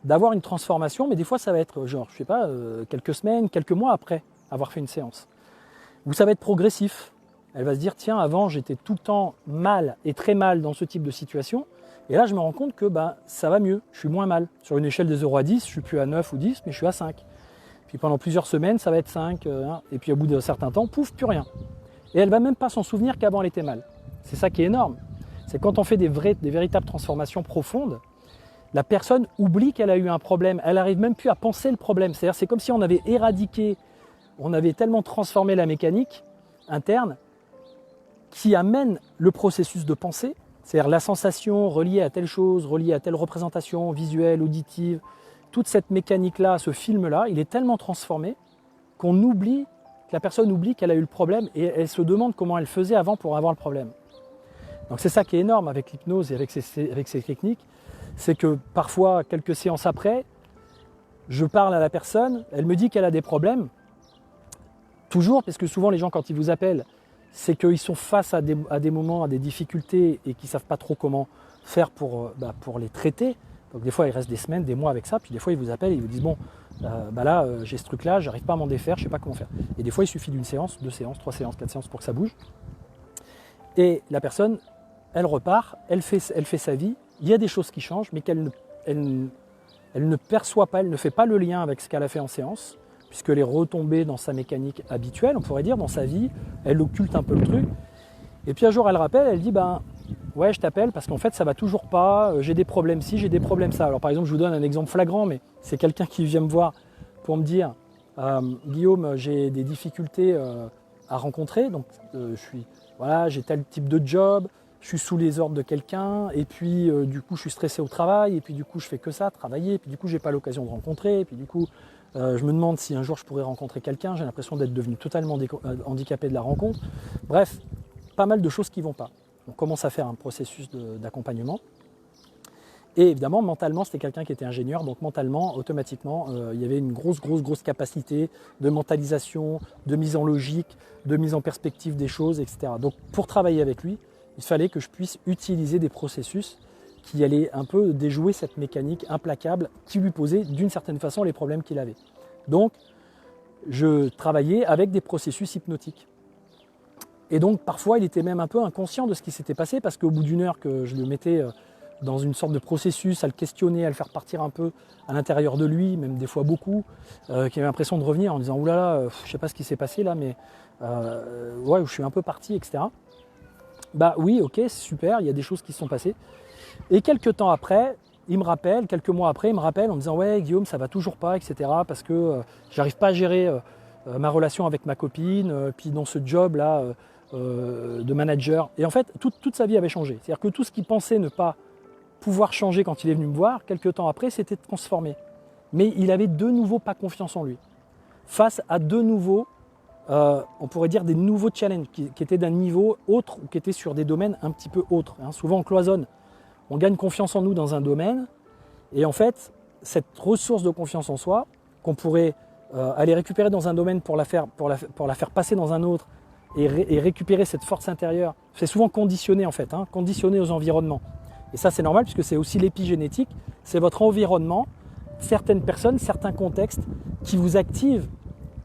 d'avoir une transformation, mais des fois ça va être genre, je sais pas, quelques semaines, quelques mois après avoir fait une séance. Ou ça va être progressif. Elle va se dire, tiens, avant j'étais tout le temps mal et très mal dans ce type de situation. Et là, je me rends compte que ça va mieux, je suis moins mal. Sur une échelle de 0 à 10, je ne suis plus à 9 ou 10, mais je suis à 5. Puis pendant plusieurs semaines, ça va être 5. Et puis au bout d'un certain temps, pouf, plus rien. Et elle ne va même pas s'en souvenir qu'avant elle était mal. C'est ça qui est énorme. C'est quand on fait des véritables transformations profondes, la personne oublie qu'elle a eu un problème. Elle n'arrive même plus à penser le problème. C'est-à-dire c'est comme si on avait éradiqué, on avait tellement transformé la mécanique interne qui amène le processus de pensée. C'est-à-dire la sensation reliée à telle chose, reliée à telle représentation visuelle, auditive, toute cette mécanique-là, ce film-là, il est tellement transformé qu'on oublie, que la personne oublie qu'elle a eu le problème et elle se demande comment elle faisait avant pour avoir le problème. Donc c'est ça qui est énorme avec l'hypnose et avec ces techniques, c'est que parfois, quelques séances après, je parle à la personne, elle me dit qu'elle a des problèmes, toujours, parce que souvent les gens quand ils vous appellent, c'est qu'ils sont face à des moments, à des difficultés et qu'ils ne savent pas trop comment faire pour les traiter. Donc des fois, il reste des semaines, des mois avec ça, puis des fois, ils vous appellent et ils vous disent « Bon, j'ai ce truc-là, j'arrive pas à m'en défaire, je ne sais pas comment faire. » Et des fois, il suffit d'une séance, 2 séances, 3 séances, 4 séances pour que ça bouge. Et la personne, elle repart, elle fait sa vie, il y a des choses qui changent, mais qu'elle ne perçoit pas, elle ne fait pas le lien avec ce qu'elle a fait en séance, puisqu'elle est retombée dans sa mécanique habituelle, on pourrait dire, dans sa vie, elle occulte un peu le truc. Et puis un jour, elle rappelle, elle dit « Ouais, je t'appelle parce qu'en fait, ça va toujours pas, j'ai des problèmes ci, j'ai des problèmes ça. » Alors par exemple, je vous donne un exemple flagrant, mais c'est quelqu'un qui vient me voir pour me dire « Guillaume, j'ai des difficultés à rencontrer, donc j'ai tel type de job, je suis sous les ordres de quelqu'un, et puis du coup, je suis stressé au travail, et puis du coup, je fais que ça, travailler, et puis du coup, j'ai pas l'occasion de rencontrer, et puis du coup, je me demande si un jour je pourrais rencontrer quelqu'un, j'ai l'impression d'être devenu totalement handicapé de la rencontre. » Bref, pas mal de choses qui ne vont pas. On commence à faire un processus d'accompagnement. Et évidemment, mentalement, c'était quelqu'un qui était ingénieur, donc mentalement, automatiquement, il y avait une grosse capacité de mentalisation, de mise en logique, de mise en perspective des choses, etc. Donc pour travailler avec lui, il fallait que je puisse utiliser des processus qui allaient un peu déjouer cette mécanique implacable qui lui posait d'une certaine façon les problèmes qu'il avait. Donc, je travaillais avec des processus hypnotiques. Et donc parfois il était même un peu inconscient de ce qui s'était passé parce qu'au bout d'une heure que je le mettais dans une sorte de processus, à le questionner, à le faire partir un peu à l'intérieur de lui, même des fois beaucoup, qui avait l'impression de revenir en disant « Oulala, je ne sais pas ce qui s'est passé là, mais je suis un peu parti, etc. » Oui, ok, c'est super, il y a des choses qui se sont passées. Et quelques temps après, quelques mois après, il me rappelle en me disant « Ouais Guillaume, ça va toujours pas, etc. parce que j'arrive pas à gérer ma relation avec ma copine, puis dans ce job là, de manager. » Et en fait, toute sa vie avait changé. C'est-à-dire que tout ce qu'il pensait ne pas pouvoir changer quand il est venu me voir, quelques temps après, s'était transformé. Mais il avait de nouveau pas confiance en lui. Face à de nouveaux, on pourrait dire des nouveaux challenges qui étaient d'un niveau autre ou qui étaient sur des domaines un petit peu autres. Souvent on cloisonne. On gagne confiance en nous dans un domaine et en fait, cette ressource de confiance en soi qu'on pourrait aller récupérer dans un domaine pour la faire passer dans un autre et récupérer cette force intérieure, c'est souvent conditionné en fait, conditionné aux environnements. Et ça c'est normal puisque c'est aussi l'épigénétique, c'est votre environnement, certaines personnes, certains contextes qui vous activent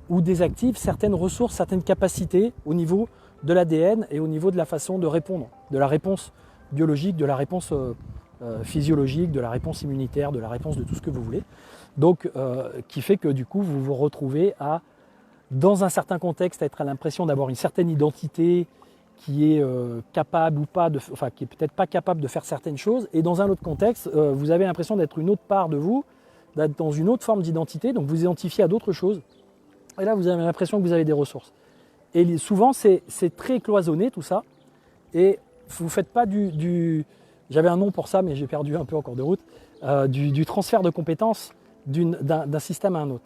ou désactivent certaines ressources, certaines capacités au niveau de l'ADN et au niveau de la façon de répondre, de la réponse biologique, de la réponse physiologique, de la réponse immunitaire, de la réponse de tout ce que vous voulez. Donc, qui fait que du coup, vous vous retrouvez dans un certain contexte, à être à l'impression d'avoir une certaine identité qui est capable ou pas, qui est peut-être pas capable de faire certaines choses, et dans un autre contexte, vous avez l'impression d'être une autre part de vous, d'être dans une autre forme d'identité, donc vous identifiez à d'autres choses, et là vous avez l'impression que vous avez des ressources. Et souvent c'est très cloisonné tout ça, et vous ne faites pas j'avais un nom pour ça, mais j'ai perdu un peu en cours de route, du transfert de compétences d'un système à un autre.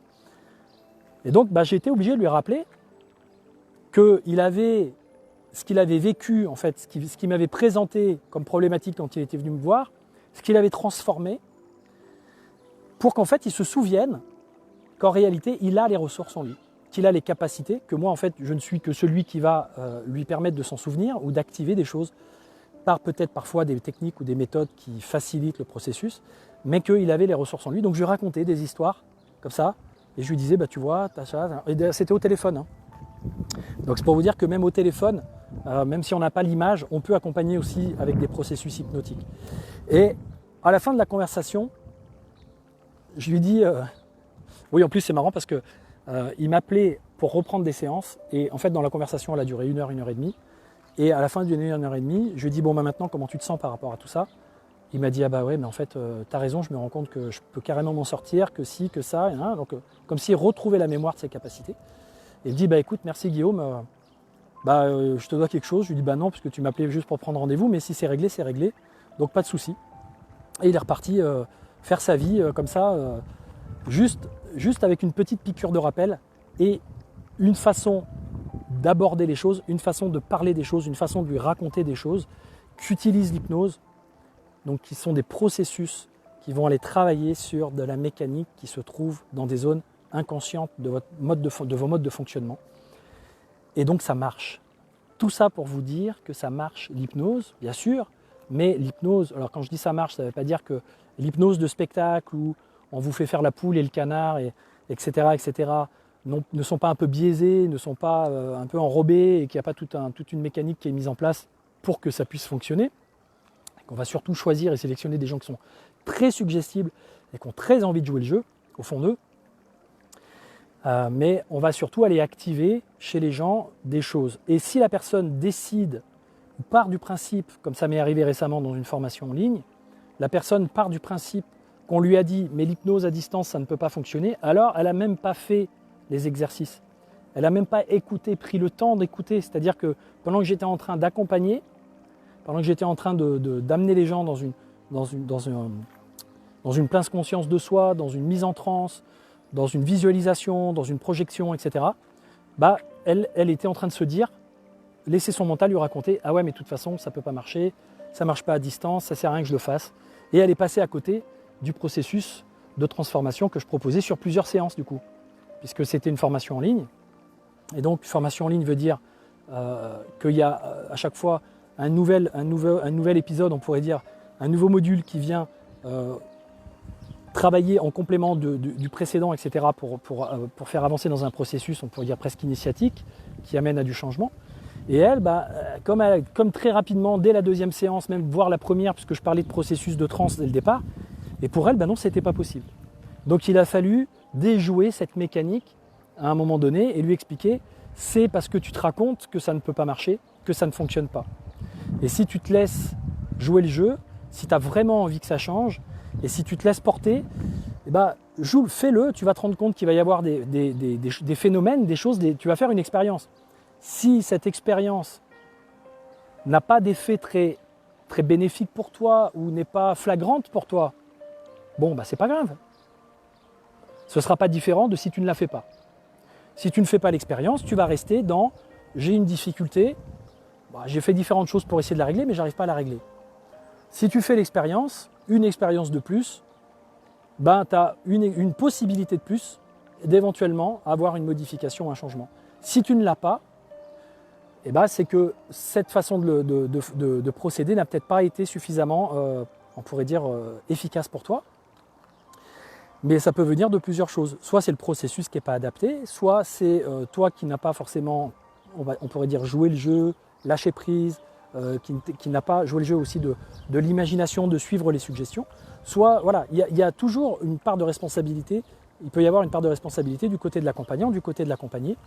Et donc j'ai été obligé de lui rappeler qu'il avait ce qu'il avait vécu, en fait, ce qu'il m'avait présenté comme problématique quand il était venu me voir, ce qu'il avait transformé, pour qu'en fait il se souvienne qu'en réalité il a les ressources en lui, qu'il a les capacités, que moi en fait je ne suis que celui qui va lui permettre de s'en souvenir ou d'activer des choses, par peut-être parfois des techniques ou des méthodes qui facilitent le processus, mais qu'il avait les ressources en lui. Donc je lui racontais des histoires comme ça, et je lui disais, tu vois, t'as ça, et c'était au téléphone. Donc c'est pour vous dire que même au téléphone, même si on n'a pas l'image, on peut accompagner aussi avec des processus hypnotiques. Et à la fin de la conversation, je lui dis, oui en plus c'est marrant parce que il m'appelait pour reprendre des séances, et en fait dans la conversation elle a duré 1 heure, 1 heure et demie, et à la fin d'une 1 heure et demie, je lui dis, bon maintenant comment tu te sens par rapport à tout ça? Il m'a dit, ouais mais en fait t'as raison, je me rends compte que je peux carrément m'en sortir, que si, que ça, donc comme s'il retrouvait la mémoire de ses capacités. Et il me dit, écoute, merci Guillaume, je te dois quelque chose. Je lui dis, non, parce que tu m'appelais juste pour prendre rendez-vous, mais si c'est réglé, donc pas de souci. Et il est reparti faire sa vie comme ça, juste avec une petite piqûre de rappel et une façon d'aborder les choses, une façon de parler des choses, une façon de lui raconter des choses qu'utilise l'hypnose, donc qui sont des processus qui vont aller travailler sur de la mécanique qui se trouve dans des zones inconscientes de vos modes de fonctionnement. Et donc ça marche. Tout ça pour vous dire que ça marche, l'hypnose, bien sûr, mais l'hypnose, alors quand je dis ça marche, ça ne veut pas dire que l'hypnose de spectacle où on vous fait faire la poule et le canard, etc., ne sont pas un peu biaisés, ne sont pas un peu enrobés et qu'il n'y a pas toute une mécanique qui est mise en place pour que ça puisse fonctionner. On va surtout choisir et sélectionner des gens qui sont très suggestibles et qui ont très envie de jouer le jeu, au fond d'eux. Mais on va surtout aller activer chez les gens des choses. Et si la personne décide ou part du principe, comme ça m'est arrivé récemment dans une formation en ligne, la personne part du principe qu'on lui a dit « mais l'hypnose à distance, ça ne peut pas fonctionner », alors elle n'a même pas fait les exercices. Elle n'a même pas écouté, pris le temps d'écouter. C'est-à-dire que pendant que j'étais en train d'accompagner, pendant que j'étais en train d'amener les gens dans une pleine conscience de soi, dans une mise en transe, dans une visualisation, dans une projection, etc., elle était en train de se dire, laisser son mental lui raconter « ah ouais, mais de toute façon, ça ne peut pas marcher, ça ne marche pas à distance, ça ne sert à rien que je le fasse ». Et elle est passée à côté du processus de transformation que je proposais sur plusieurs séances du coup, puisque c'était une formation en ligne. Et donc, formation en ligne veut dire qu'il y a à chaque fois un nouvel épisode, on pourrait dire, un nouveau module qui vient travailler en complément du précédent, etc., pour faire avancer dans un processus, on pourrait dire presque initiatique, qui amène à du changement. Et elle, comme très rapidement, dès la deuxième séance, même voire la première, puisque je parlais de processus de transe dès le départ, et pour elle, non, c'était pas possible. Donc il a fallu déjouer cette mécanique à un moment donné et lui expliquer c'est parce que tu te racontes que ça ne peut pas marcher, que ça ne fonctionne pas. Et si tu te laisses jouer le jeu, si tu as vraiment envie que ça change, et si tu te laisses porter, fais-le, tu vas te rendre compte qu'il va y avoir des phénomènes, des choses, tu vas faire une expérience. Si cette expérience n'a pas d'effet très, très bénéfique pour toi ou n'est pas flagrante pour toi, c'est pas grave. Ce ne sera pas différent de si tu ne la fais pas. Si tu ne fais pas l'expérience, tu vas rester dans « j'ai une difficulté, j'ai fait différentes choses pour essayer de la régler, mais je n'arrive pas à la régler ». Si tu fais l'expérience, une expérience de plus, tu as une possibilité de plus d'éventuellement avoir une modification, un changement. Si tu ne l'as pas, c'est que cette façon de procéder n'a peut-être pas été suffisamment, on pourrait dire, efficace pour toi. Mais ça peut venir de plusieurs choses. Soit c'est le processus qui n'est pas adapté, soit c'est toi qui n'as pas forcément, on pourrait dire, joué le jeu, lâché prise, qui n'a pas joué le jeu aussi de l'imagination, de suivre les suggestions. Soit, voilà, il y a toujours une part de responsabilité. Il peut y avoir une part de responsabilité du côté de l'accompagnant, du côté de l'accompagné.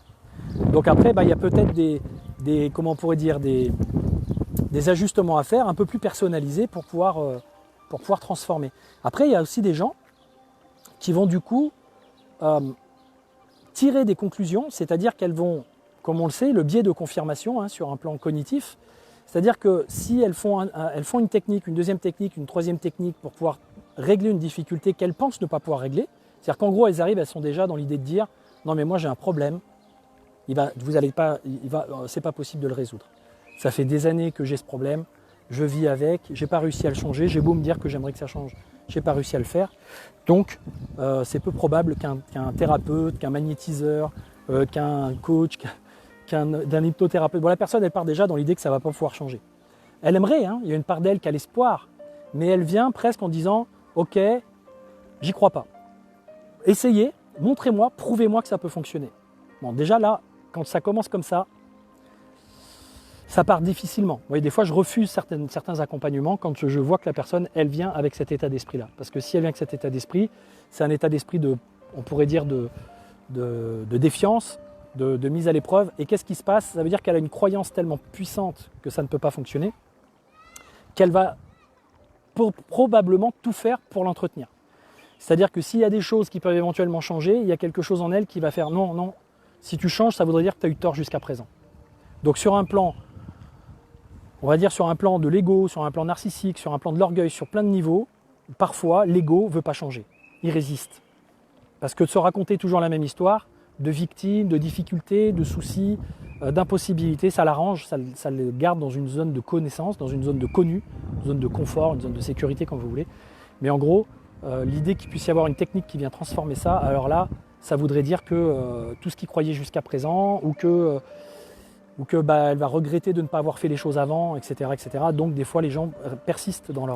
Donc après, il y a peut-être comment on pourrait dire, des ajustements à faire un peu plus personnalisés pour pouvoir transformer. Après, il y a aussi des gens qui vont du coup tirer des conclusions, c'est-à-dire qu'elles vont, comme on le sait, le biais de confirmation sur un plan cognitif, c'est-à-dire que si elles font une technique, une deuxième technique, une troisième technique pour pouvoir régler une difficulté qu'elles pensent ne pas pouvoir régler, c'est-à-dire qu'en gros elles sont déjà dans l'idée de dire « non mais moi j'ai un problème, c'est pas possible de le résoudre. Ça fait des années que j'ai ce problème, je vis avec, j'ai pas réussi à le changer, j'ai beau me dire que j'aimerais que ça change, j'ai pas réussi à le faire. Donc c'est peu probable qu'un thérapeute, qu'un magnétiseur, qu'un coach, d'un hypnothérapeute, la personne elle part déjà dans l'idée que ça va pas pouvoir changer. Elle aimerait, il y a une part d'elle qui a l'espoir, mais elle vient presque en disant « ok, j'y crois pas. Essayez, montrez-moi, prouvez-moi que ça peut fonctionner. » Bon, déjà là, quand ça commence comme ça part difficilement. Vous voyez, des fois, je refuse certains accompagnements quand je vois que la personne, elle vient avec cet état d'esprit-là. Parce que si elle vient avec cet état d'esprit, c'est un état d'esprit on pourrait dire, de défiance, de mise à l'épreuve. Et qu'est-ce qui se passe? Ça veut dire qu'elle a une croyance tellement puissante que ça ne peut pas fonctionner, qu'elle va probablement tout faire pour l'entretenir. C'est-à-dire que s'il y a des choses qui peuvent éventuellement changer, il y a quelque chose en elle qui va faire non, non, si tu changes, ça voudrait dire que tu as eu tort jusqu'à présent. Donc sur un plan, on va dire sur un plan de l'ego, sur un plan narcissique, sur un plan de l'orgueil, sur plein de niveaux, parfois l'ego ne veut pas changer, il résiste. Parce que de se raconter toujours la même histoire, de victimes, de difficultés, de soucis, d'impossibilités, ça l'arrange, ça le garde dans une zone de connaissance, dans une zone de connu, une zone de confort, une zone de sécurité, comme vous voulez. Mais en gros, l'idée qu'il puisse y avoir une technique qui vient transformer ça, alors là, ça voudrait dire que tout ce qu'il croyait jusqu'à présent, ou que elle va regretter de ne pas avoir fait les choses avant, etc., etc. Donc des fois, les gens persistent dans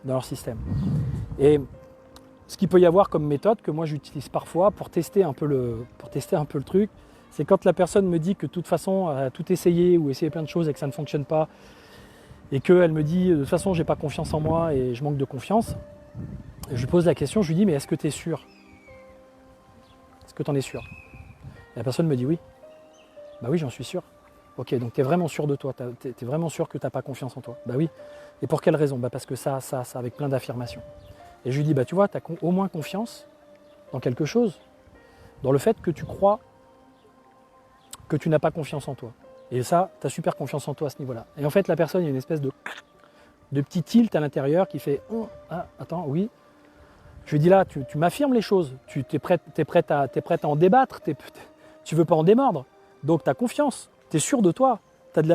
leur système. Et ce qu'il peut y avoir comme méthode que moi j'utilise parfois pour tester un peu le truc, c'est quand la personne me dit que de toute façon elle a tout essayé ou essayé plein de choses et que ça ne fonctionne pas, et qu'elle me dit de toute façon j'ai pas confiance en moi et je manque de confiance, je lui pose la question, je lui dis mais est-ce que tu es sûr? Est-ce que tu en es sûr? Et la personne me dit oui. Bah oui, j'en suis sûr. Ok, donc tu es vraiment sûr de toi, tu es vraiment sûr que tu n'as pas confiance en toi? Bah oui. Et pour quelle raison? Bah parce que ça, avec plein d'affirmations. Et je lui dis, bah tu vois, tu as au moins confiance dans quelque chose, dans le fait que tu crois que tu n'as pas confiance en toi. Et ça, tu as super confiance en toi à ce niveau-là. Et en fait, la personne, il y a une espèce de petit tilt à l'intérieur qui fait, oh, ah, attends, oui. Je lui dis là, tu m'affirmes les choses, tu es prête à en débattre, tu veux pas en démordre. Donc tu as confiance, tu es sûr de toi.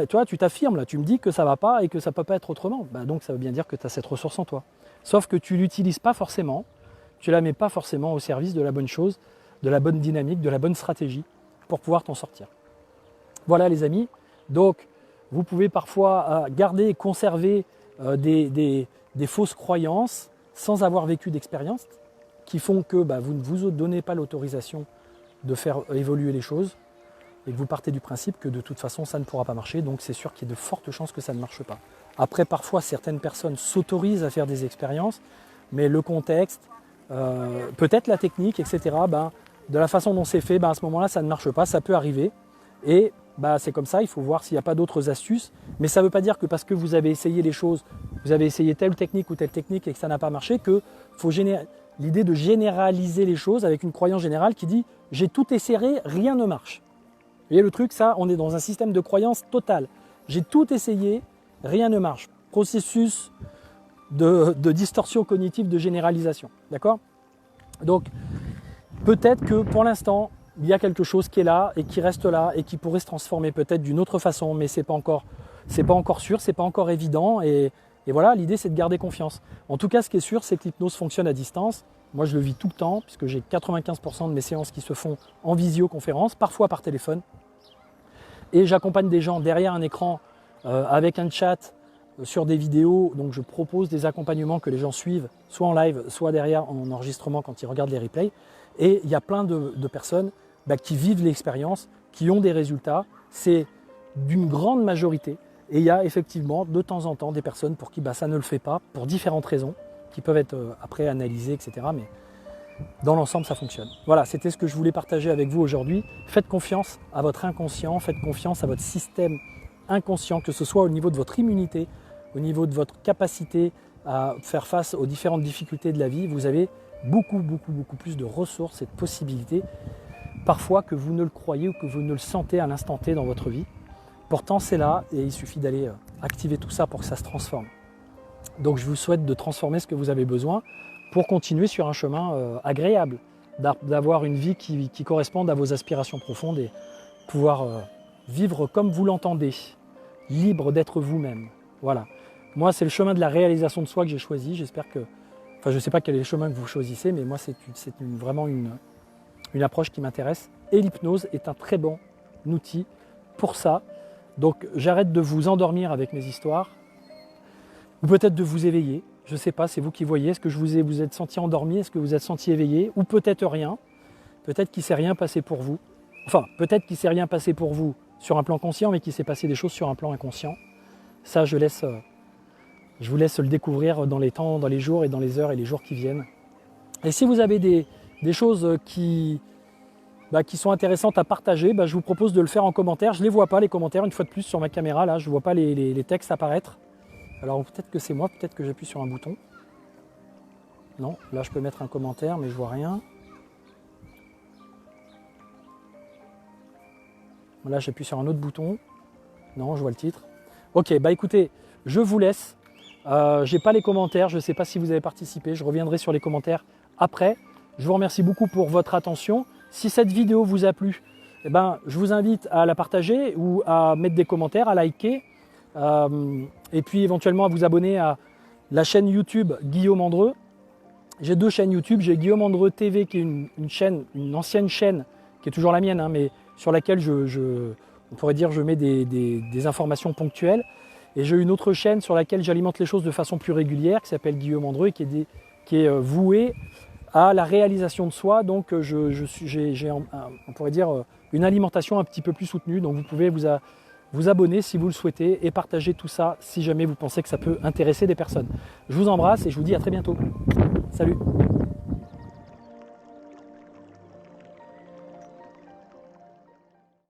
Toi, tu t'affirmes là, tu me dis que ça va pas et que ça peut pas être autrement. Bah, donc ça veut bien dire que tu as cette ressource en toi. Sauf que tu ne l'utilises pas forcément, tu ne la mets pas forcément au service de la bonne chose, de la bonne dynamique, de la bonne stratégie pour pouvoir t'en sortir. Voilà les amis, donc vous pouvez parfois garder et conserver des fausses croyances sans avoir vécu d'expérience qui font que vous ne vous donnez pas l'autorisation de faire évoluer les choses et que vous partez du principe que de toute façon ça ne pourra pas marcher, donc c'est sûr qu'il y a de fortes chances que ça ne marche pas. Après, parfois, certaines personnes s'autorisent à faire des expériences, mais le contexte, peut-être la technique, etc., de la façon dont c'est fait, à ce moment-là, ça ne marche pas, ça peut arriver. Et c'est comme ça, il faut voir s'il n'y a pas d'autres astuces. Mais ça ne veut pas dire que parce que vous avez essayé les choses, vous avez essayé telle technique ou telle technique et que ça n'a pas marché, que faut l'idée de généraliser les choses avec une croyance générale qui dit « j'ai tout essayé, rien ne marche ». Vous voyez le truc, ça, on est dans un système de croyance total. J'ai tout essayé, rien ne marche. Processus de distorsion cognitive, de généralisation. D'accord? Donc, peut-être que pour l'instant, il y a quelque chose qui est là et qui reste là et qui pourrait se transformer peut-être d'une autre façon, mais c'est pas encore sûr, c'est pas encore évident. Et voilà, l'idée c'est de garder confiance. En tout cas, ce qui est sûr, c'est que l'hypnose fonctionne à distance. Moi, je le vis tout le temps, puisque j'ai 95% de mes séances qui se font en visioconférence, parfois par téléphone. Et j'accompagne des gens derrière un écran avec un chat sur des vidéos. Donc je propose des accompagnements que les gens suivent, soit en live, soit derrière en enregistrement quand ils regardent les replays. Et il y a plein de personnes qui vivent l'expérience, qui ont des résultats. C'est d'une grande majorité. Et il y a effectivement de temps en temps des personnes pour qui ça ne le fait pas, pour différentes raisons, qui peuvent être après analysées, etc. Mais dans l'ensemble, ça fonctionne. Voilà, c'était ce que je voulais partager avec vous aujourd'hui. Faites confiance à votre inconscient, faites confiance à votre système inconscient, que ce soit au niveau de votre immunité, au niveau de votre capacité à faire face aux différentes difficultés de la vie. Vous avez beaucoup plus de ressources et de possibilités, parfois que vous ne le croyez ou que vous ne le sentez à l'instant T dans votre vie. Pourtant, c'est là et il suffit d'aller activer tout ça pour que ça se transforme. Donc, je vous souhaite de transformer ce que vous avez besoin pour continuer sur un chemin agréable, d'avoir une vie qui corresponde à vos aspirations profondes et pouvoir vivre comme vous l'entendez, libre d'être vous-même. Voilà. Moi, c'est le chemin de la réalisation de soi que j'ai choisi. J'espère que... Enfin, je ne sais pas quel est le chemin que vous choisissez, mais moi, c'est vraiment une approche qui m'intéresse. Et l'hypnose est un très bon outil pour ça. Donc, j'arrête de vous endormir avec mes histoires, ou peut-être de vous éveiller. Je ne sais pas, c'est vous qui voyez. Est-ce que vous êtes senti endormi? Est-ce que vous êtes senti éveillé? Ou peut-être rien. Peut-être qu'il ne s'est rien passé pour vous. Enfin, peut-être qu'il ne s'est rien passé pour vous sur un plan conscient, mais qu'il s'est passé des choses sur un plan inconscient. Ça, je vous laisse le découvrir dans les temps, dans les jours et dans les heures et les jours qui viennent. Et si vous avez des choses qui sont intéressantes à partager, je vous propose de le faire en commentaire. Je ne les vois pas, les commentaires, une fois de plus sur ma caméra. Là, je ne vois pas les textes apparaître. Alors peut-être que c'est moi, peut-être que j'appuie sur un bouton. Non, là je peux mettre un commentaire, mais je vois rien. Là j'appuie sur un autre bouton. Non, je vois le titre. Ok, écoutez, je vous laisse. J'ai pas les commentaires, je ne sais pas si vous avez participé. Je reviendrai sur les commentaires après. Je vous remercie beaucoup pour votre attention. Si cette vidéo vous a plu, eh ben, je vous invite à la partager ou à mettre des commentaires, à liker. Et puis éventuellement à vous abonner à la chaîne YouTube Guillaume Andreu. J'ai 2 chaînes YouTube. J'ai Guillaume Andreu TV qui est une ancienne chaîne qui est toujours la mienne, hein, mais sur laquelle on pourrait dire je mets des informations ponctuelles. Et j'ai une autre chaîne sur laquelle j'alimente les choses de façon plus régulière qui s'appelle Guillaume Andreu et qui est vouée à la réalisation de soi. Donc j'ai on pourrait dire une alimentation un petit peu plus soutenue. Donc vous pouvez vous abonner si vous le souhaitez et partager tout ça si jamais vous pensez que ça peut intéresser des personnes. Je vous embrasse et je vous dis à très bientôt. Salut!